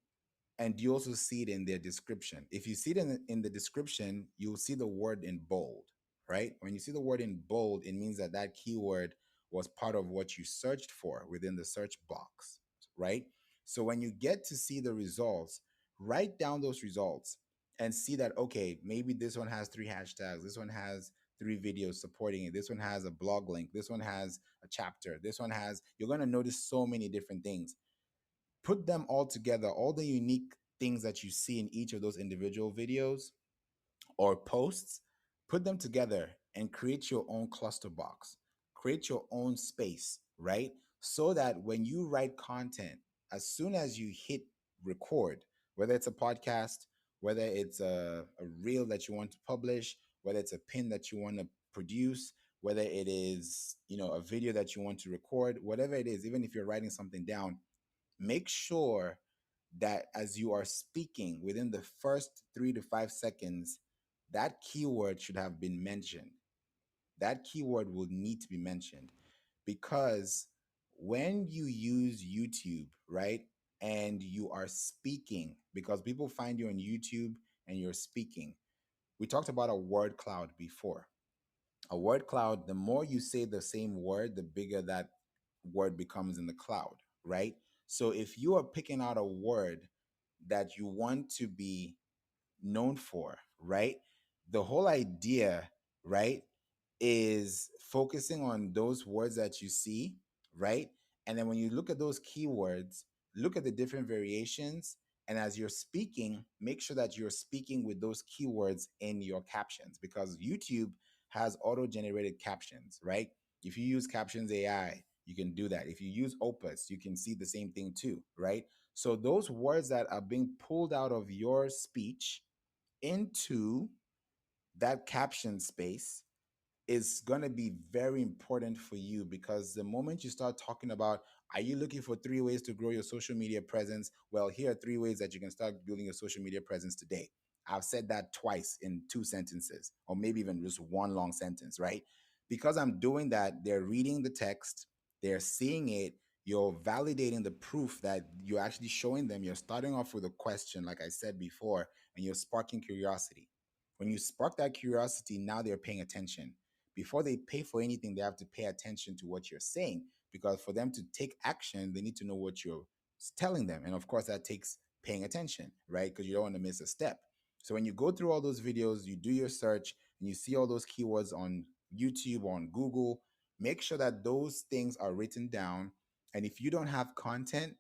And you also see it in their description. If you see it in the description, you'll see the word in bold, right? When you see the word in bold, it means that that keyword was part of what you searched for within the search box, right? So when you get to see the results, write down those results and see that, okay, maybe this one has 3 hashtags, this one has 3 videos supporting it, this one has a blog link, this one has a chapter, this one has, you're going to notice so many different things. Put them all together, all the unique things that you see in each of those individual videos or posts, put them together and create your own cluster box, create your own space, right? So that when you write content, as soon as you hit record, whether it's a podcast, whether it's a reel that you want to publish, whether it's a pin that you want to produce, whether it is, a video that you want to record, whatever it is, even if you're writing something down, make sure that as you are speaking within the first 3 to 5 seconds, that keyword should have been mentioned. That keyword will need to be mentioned because when you use YouTube, right, and you are speaking, because people find you on YouTube and you're speaking, we talked about a word cloud before. A word cloud, the more you say the same word, the bigger that word becomes in the cloud, right? So if you are picking out a word that you want to be known for, right? The whole idea, right, is focusing on those words that you see, right? And then when you look at those keywords, look at the different variations. And as you're speaking, make sure that you're speaking with those keywords in your captions because YouTube has auto generated captions, right? If you use Captions AI, you can do that. If you use Opus, you can see the same thing too, right? So those words that are being pulled out of your speech into that caption space is going to be very important for you because the moment you start talking about, are you looking for 3 ways to grow your social media presence? Well, here are 3 ways that you can start building your social media presence today. I've said that twice in 2 sentences, or maybe even just one long sentence, right? Because I'm doing that, they're reading the text, they're seeing it, you're validating the proof that you're actually showing them. You're starting off with a question, like I said before, and you're sparking curiosity. When you spark that curiosity, now they're paying attention. Before they pay for anything, they have to pay attention to what you're saying because for them to take action, they need to know what you're telling them. And of course, that takes paying attention, right? Because you don't want to miss a step. So when you go through all those videos, you do your search and you see all those keywords on YouTube or on Google, make sure that those things are written down. And if you don't have content,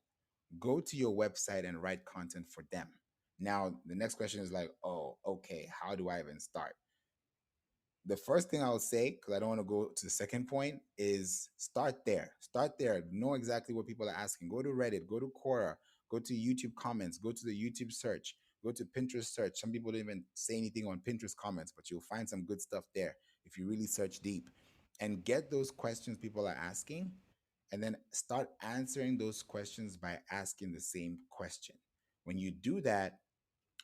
go to your website and write content for them. Now, the next question is like, oh, okay, how do I even start? The first thing I'll say, because I don't want to go to the second point, is start there. Start there. Know exactly what people are asking. Go to Reddit, go to Quora, go to YouTube comments, go to the YouTube search, go to Pinterest search. Some people don't even say anything on Pinterest comments, but you'll find some good stuff there if you really search deep. And get those questions people are asking, and then start answering those questions by asking the same question. When you do that,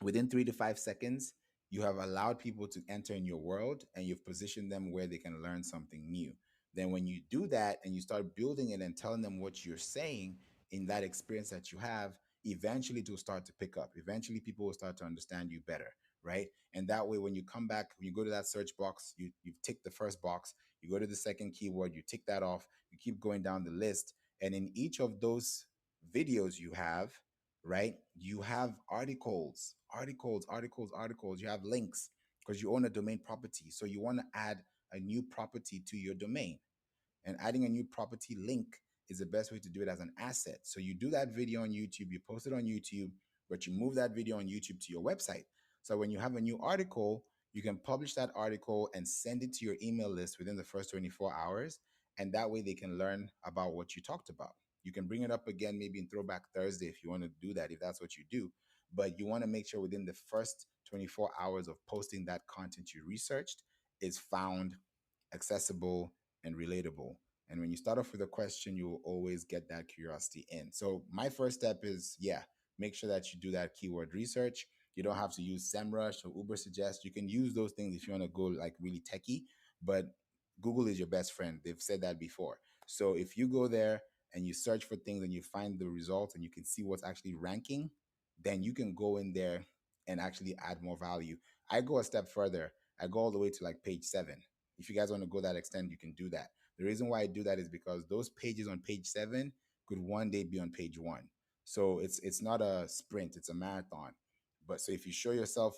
within 3 to 5 seconds, you have allowed people to enter in your world and you've positioned them where they can learn something new. Then, when you do that and you start building it and telling them what you're saying in that experience that you have, eventually it will start to pick up. Eventually, people will start to understand you better, right? And that way, when you come back, when you go to that search box, you've ticked the first box, you go to the second keyword, you tick that off, you keep going down the list. And in each of those videos you have, right? You have articles. You have links because you own a domain property. So you want to add a new property to your domain. And adding a new property link is the best way to do it as an asset. So you do that video on YouTube, you post it on YouTube, but you move that video on YouTube to your website. So when you have a new article, you can publish that article and send it to your email list within the first 24 hours. And that way they can learn about what you talked about. You can bring it up again, maybe in Throwback Thursday if you want to do that, if that's what you do. But you want to make sure within the first 24 hours of posting that content you researched is found, accessible, and relatable. And when you start off with a question, you will always get that curiosity in. So my first step is, yeah, make sure that you do that keyword research. You don't have to use SEMrush or Uber Suggest. You can use those things if you want to go like really techie, but Google is your best friend. They've said that before. So if you go there and you search for things and you find the results and you can see what's actually ranking, then you can go in there and actually add more value. I go a step further. I go all the way to like page 7. If you guys want to go that extent, you can do that. The reason why I do that is because those pages on page 7 could one day be on page 1. So it's not a sprint, it's a marathon. But so if you show yourself,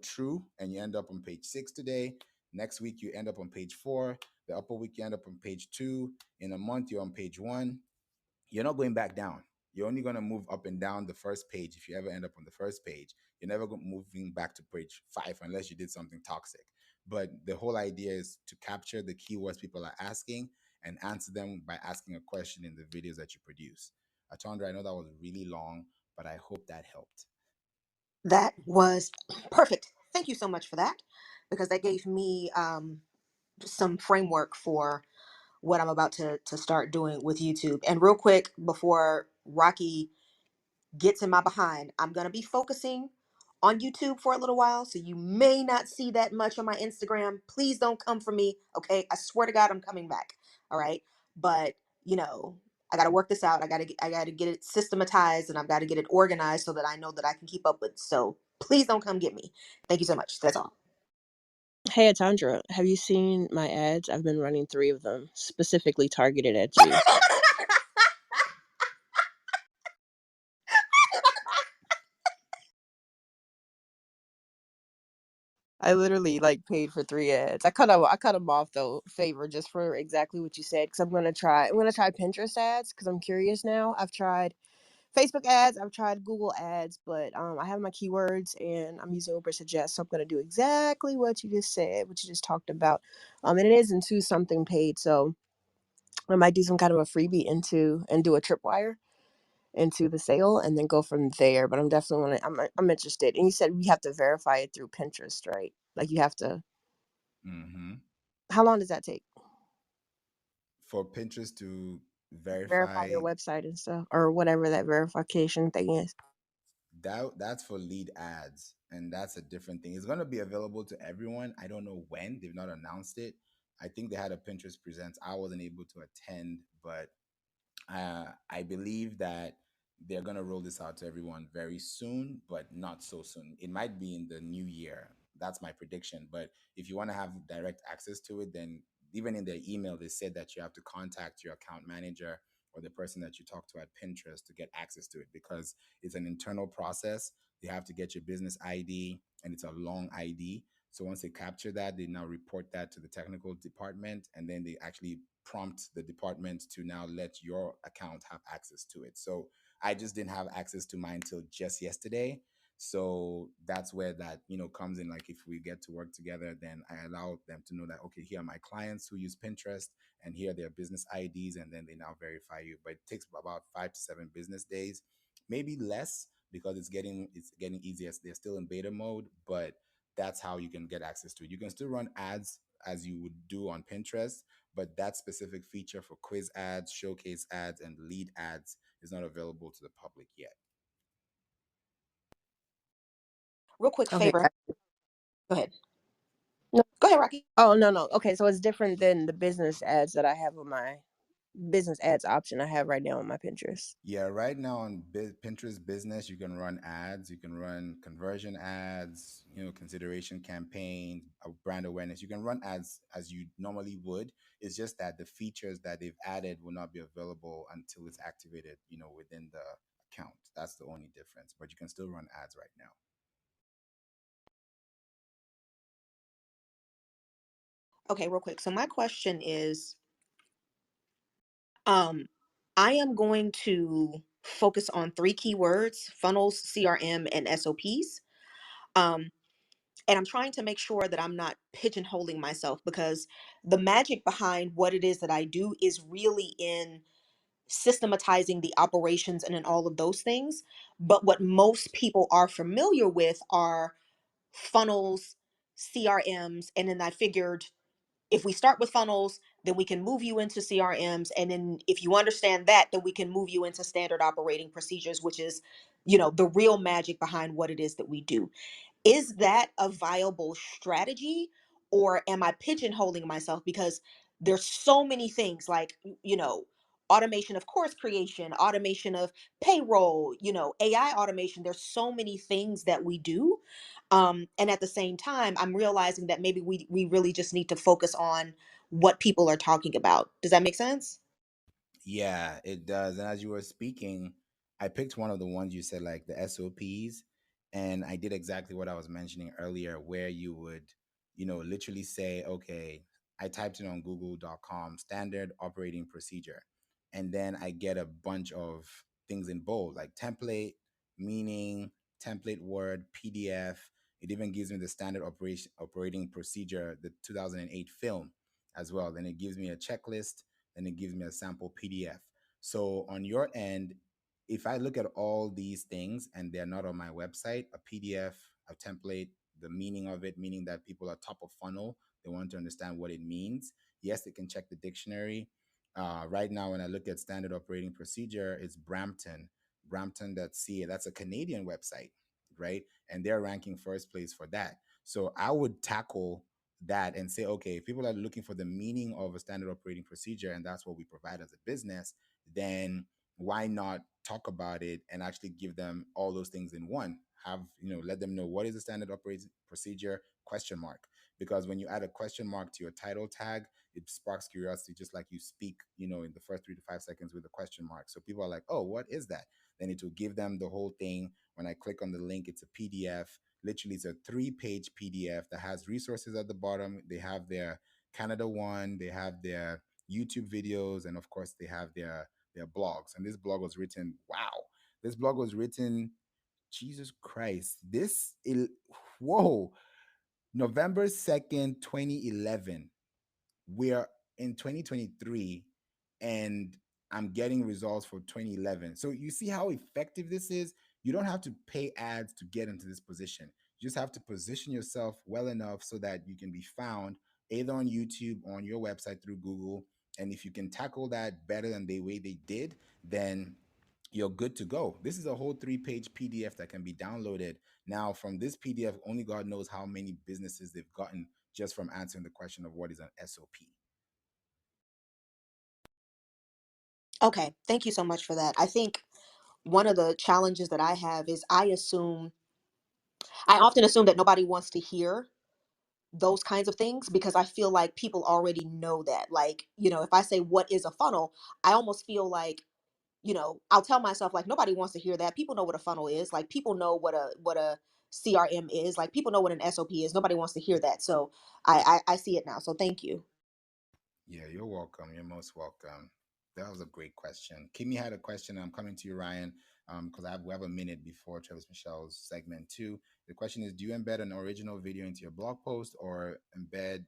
true, and you end up on page 6 today, next week you end up on page 4, the upper week you end up on page 2, in a month you're on page 1, you're not going back down. You're only going to move up and down the first page if you ever end up on the first page. You're never moving back to page 5 unless you did something toxic. But the whole idea is to capture the keywords people are asking and answer them by asking a question in the videos that you produce. Atandra, I know that was really long, but I hope that helped. That was perfect. Thank you so much for that, because that gave me some framework for what I'm about to start doing with YouTube. And real quick, before Rocky gets in my behind, I'm going to be focusing on YouTube for a little while. So you may not see that much on my Instagram. Please don't come for me. Okay. I swear to God, I'm coming back. All right. But, I got to work this out. I got to get it systematized, and I've got to get it organized so that I know that I can keep up with. So please don't come get me. Thank you so much. That's all. Hey, Atandra, have you seen my ads? I've been running 3 of them specifically targeted at you. I literally like paid for 3 ads. I cut them off though, favor, just for exactly what you said, because I'm gonna try Pinterest ads because I'm curious now. I've tried Facebook ads, I've tried Google ads, but I have my keywords and I'm using Uber Suggest, so I'm gonna do exactly what you just said, what you just talked about. And it is into something paid, so I might do some kind of a freebie into and do a tripwire into the sale and then go from there. But I'm definitely I'm interested. And you said we have to verify it through Pinterest, right? Like you have to. Hmm. How long does that take? For Pinterest to Verify verify, your website and stuff, or whatever that verification thing is. that's for lead ads, and that's a different thing. It's going to be available to everyone. I don't know when. They've not announced it. I think they had a Pinterest presents. I wasn't able to attend, but I believe that they're going to roll this out to everyone very soon, but not so soon. It might be in the new year. That's my prediction. But if you want to have direct access to it, then even in their email, they said that you have to contact your account manager or the person that you talk to at Pinterest to get access to it, because it's an internal process. They have to get your business ID, and it's a long ID. So once they capture that, they now report that to the technical department, and then they actually prompt the department to now let your account have access to it. So I just didn't have access to mine till just yesterday. So that's where that comes in. Like if we get to work together, then I allow them to know that, okay, here are my clients who use Pinterest, and here are their business IDs, and then they now verify you. But it takes about 5 to 7 business days, maybe less, because it's getting easier. They're still in beta mode, but that's how you can get access to it. You can still run ads as you would do on Pinterest, but that specific feature for quiz ads, showcase ads, and lead ads is not available to the public yet. Real quick Okay. favor. Go ahead. No. Go ahead, Rocky. Oh, no. Okay, so it's different than the business ads that I have on my business ads option I have right now on my Pinterest. Yeah, right now on Pinterest Business, you can run ads, you can run conversion ads, consideration campaigns, brand awareness. You can run ads as you normally would. It's just that the features that they've added will not be available until it's activated, within the account. That's the only difference. But you can still run ads right now. Okay, real quick. So my question is, um, I am going to focus on 3 keywords: funnels, CRM, and SOPs. Um, and I'm trying to make sure that I'm not pigeonholing myself, because the magic behind what it is that I do is really in systematizing the operations and in all of those things. But what most people are familiar with are funnels, CRMs, and then I figured if we start with funnels, then we can move you into CRMs. And then if you understand that, then we can move you into standard operating procedures, which is, the real magic behind what it is that we do. Is that a viable strategy, or am I pigeonholing myself? Because there's so many things like, automation of course creation, automation of payroll, AI automation. There's so many things that we do. And at the same time, I'm realizing that maybe we really just need to focus on what people are talking about. Does that make sense? Yeah, it does. And as you were speaking, I picked one of the ones you said, like the SOPs, and I did exactly what I was mentioning earlier, where you would, literally say, okay, I typed it on google.com, standard operating procedure. And then I get a bunch of things in bold, like template, meaning, template word, PDF. It even gives me the standard operating procedure, the 2008 film as well. Then it gives me a checklist, and it gives me a sample PDF. So on your end, if I look at all these things and they're not on my website, a PDF, a template, the meaning of it, meaning that people are top of funnel, they want to understand what it means. Yes, they can check the dictionary. Right now, when I look at standard operating procedure, it's Brampton.ca. That's a Canadian website, right? And they're ranking first place for that. So I would tackle that and say, okay, if people are looking for the meaning of a standard operating procedure and that's what we provide as a business, then why not talk about it and actually give them all those things in one? Have, let them know what is a standard operating procedure, question mark. Because when you add a question mark to your title tag, it sparks curiosity, just like you speak, in the first 3 to 5 seconds with a question mark. So people are like, oh, what is that? Then it will give them the whole thing. When I click on the link, it's a PDF. Literally, it's a 3-page PDF that has resources at the bottom. They have their Canada one, they have their YouTube videos, and of course, they have their blogs. And this blog was written, wow, this blog was written, Jesus Christ, whoa, November 2nd, 2011. We're in 2023, and I'm getting results for 2011. So you see how effective this is? You don't have to pay ads to get into this position. You just have to position yourself well enough so that you can be found either on YouTube or on your website through Google. And if you can tackle that better than the way they did, then you're good to go. This is a whole 3-page PDF that can be downloaded. Now, from this PDF, only God knows how many businesses they've gotten just from answering the question of what is an SOP. Okay, thank you so much for that. I think one of the challenges that I have is I often assume that nobody wants to hear those kinds of things because I feel like people already know that. Like, if I say what is a funnel, I almost feel like, I'll tell myself like nobody wants to hear that. People know what a funnel is. Like people know what a CRM is. Like people know what an SOP is. Nobody wants to hear that. So I see it now. So thank you. Yeah, you're welcome. You're most welcome. That was a great question. Kimmy had a question. I'm coming to you, Ryan, because we have a minute before Travis Michelle's segment 2. The question is, do you embed an original video into your blog post, or embed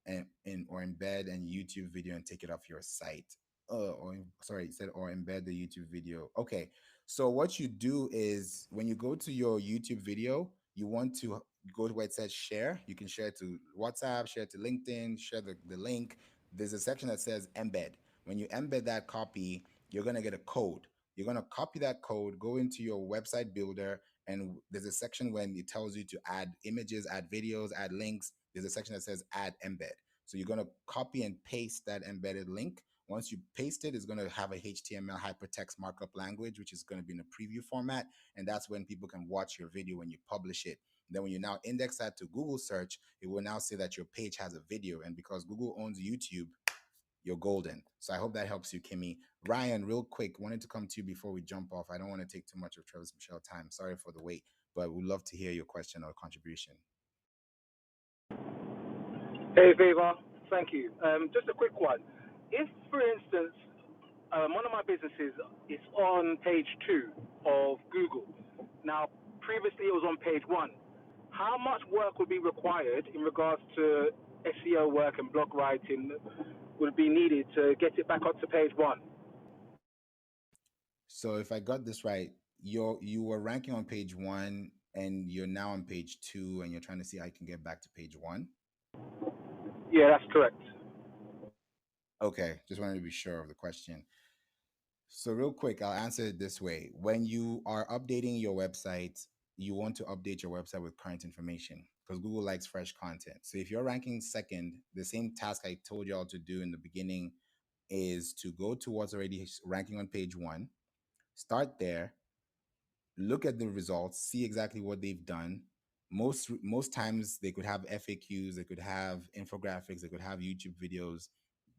a YouTube video and take it off your site? Or sorry, it said or embed the YouTube video. Okay, so what you do is when you go to your YouTube video, you want to go to where it says share. You can share it to WhatsApp, share it to LinkedIn, share the link. There's a section that says embed. When you embed that copy, you're gonna get a code. You're gonna copy that code, go into your website builder, and there's a section when it tells you to add images, add videos, add links. There's a section that says add embed. So you're going to copy and paste that embedded link. Once you paste it, it's going to have a HTML hypertext markup language, which is going to be in a preview format. And that's when people can watch your video when you publish it. And then when you now index that to Google search, it will now say that your page has a video. And because Google owns YouTube, you're golden. So I hope that helps you, Kimmy. Ryan, real quick, wanted to come to you before we jump off. I don't want to take too much of Travis Michelle time. Sorry for the wait, but we'd love to hear your question or contribution. Hey, Viva. Thank you. Just a quick one. If, for instance, one of my businesses is on page 2 of Google. Now, previously it was on page 1. How much work would be required in regards to SEO work and blog writing would be needed to get it back up to page 1? So if I got this right, you were ranking on page 1 and you're now on page 2 and you're trying to see how you can get back to page 1. Yeah, that's correct. Okay, just wanted to be sure of the question. So, real quick, I'll answer it this way. When you are updating your website, you want to update your website with current information because Google likes fresh content. So, if you're ranking second, the same task I told y'all to do in the beginning is to go to what's already ranking on page one, start there, look at the results, see exactly what they've done. Most times they could have FAQs, they could have infographics, they could have YouTube videos.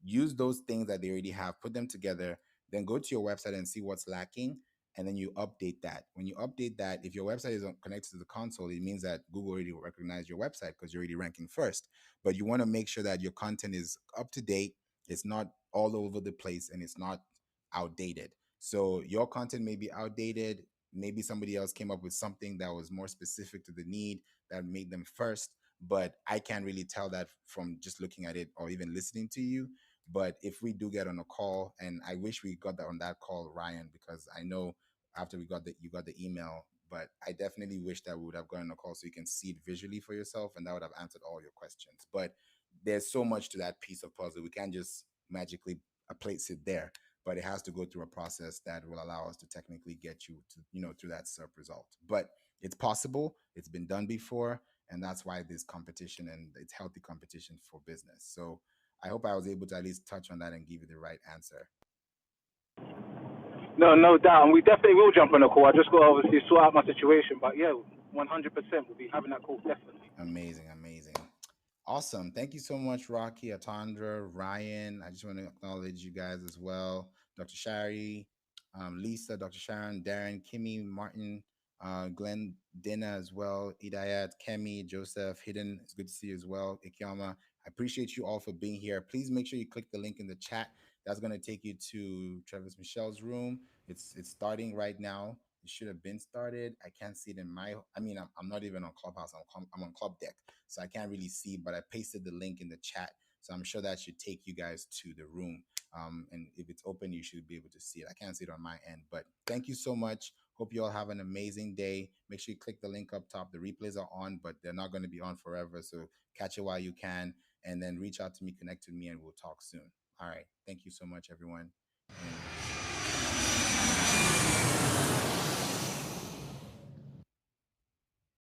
Use those things that they already have, put them together, then go to your website and see what's lacking, and then you update that. When you update that, if your website is connected to the console, it means that Google already recognized your website because you're already ranking first. But you want to make sure that your content is up to date, it's not all over the place, and it's not outdated. So your content may be outdated. Maybe somebody else came up with something that was more specific to the need that made them first, but I can't really tell that from just looking at it or even listening to you. But if we do get on a call, and I wish we got that on that call, Ryan, because I know after we got you got the email, but I definitely wish that we would have gotten a call so you can see it visually for yourself, and that would have answered all your questions. But there's so much to that piece of puzzle. We can't just magically place it there, but it has to go through a process that will allow us to technically get you to, through that SERP result. But it's possible, it's been done before, and that's why there's competition, and it's healthy competition for business. So I hope I was able to at least touch on that and give you the right answer. No, no doubt. And we definitely will jump on a call. I just got to obviously sort out my situation. But yeah, 100% we'll be having that call definitely. Amazing, amazing. Awesome. Thank you so much, Rocky, Atandra, Ryan. I just want to acknowledge you guys as well. Dr. Shari, Lisa, Dr. Sharon, Darren, Kimmy, Martin, Glenn, Dina as well, Idayat, Kemi, Joseph, Hidden. It's good to see you as well. Ikyama. I appreciate you all for being here. Please make sure you click the link in the chat. That's going to take you to Travis Michelle's room. It's starting right now. It should have been started. I can't see it in my. I mean, I'm not even on Clubhouse. I'm on Club Deck, so I can't really see. But I pasted the link in the chat, so I'm sure that should take you guys to the room. And if it's open, you should be able to see it. I can't see it on my end, but thank you so much. Hope you all have an amazing day. Make sure you click the link up top. The replays are on, but they're not going to be on forever. So catch it while you can, and then reach out to me, connect with me, and we'll talk soon. All right. Thank you so much, everyone. And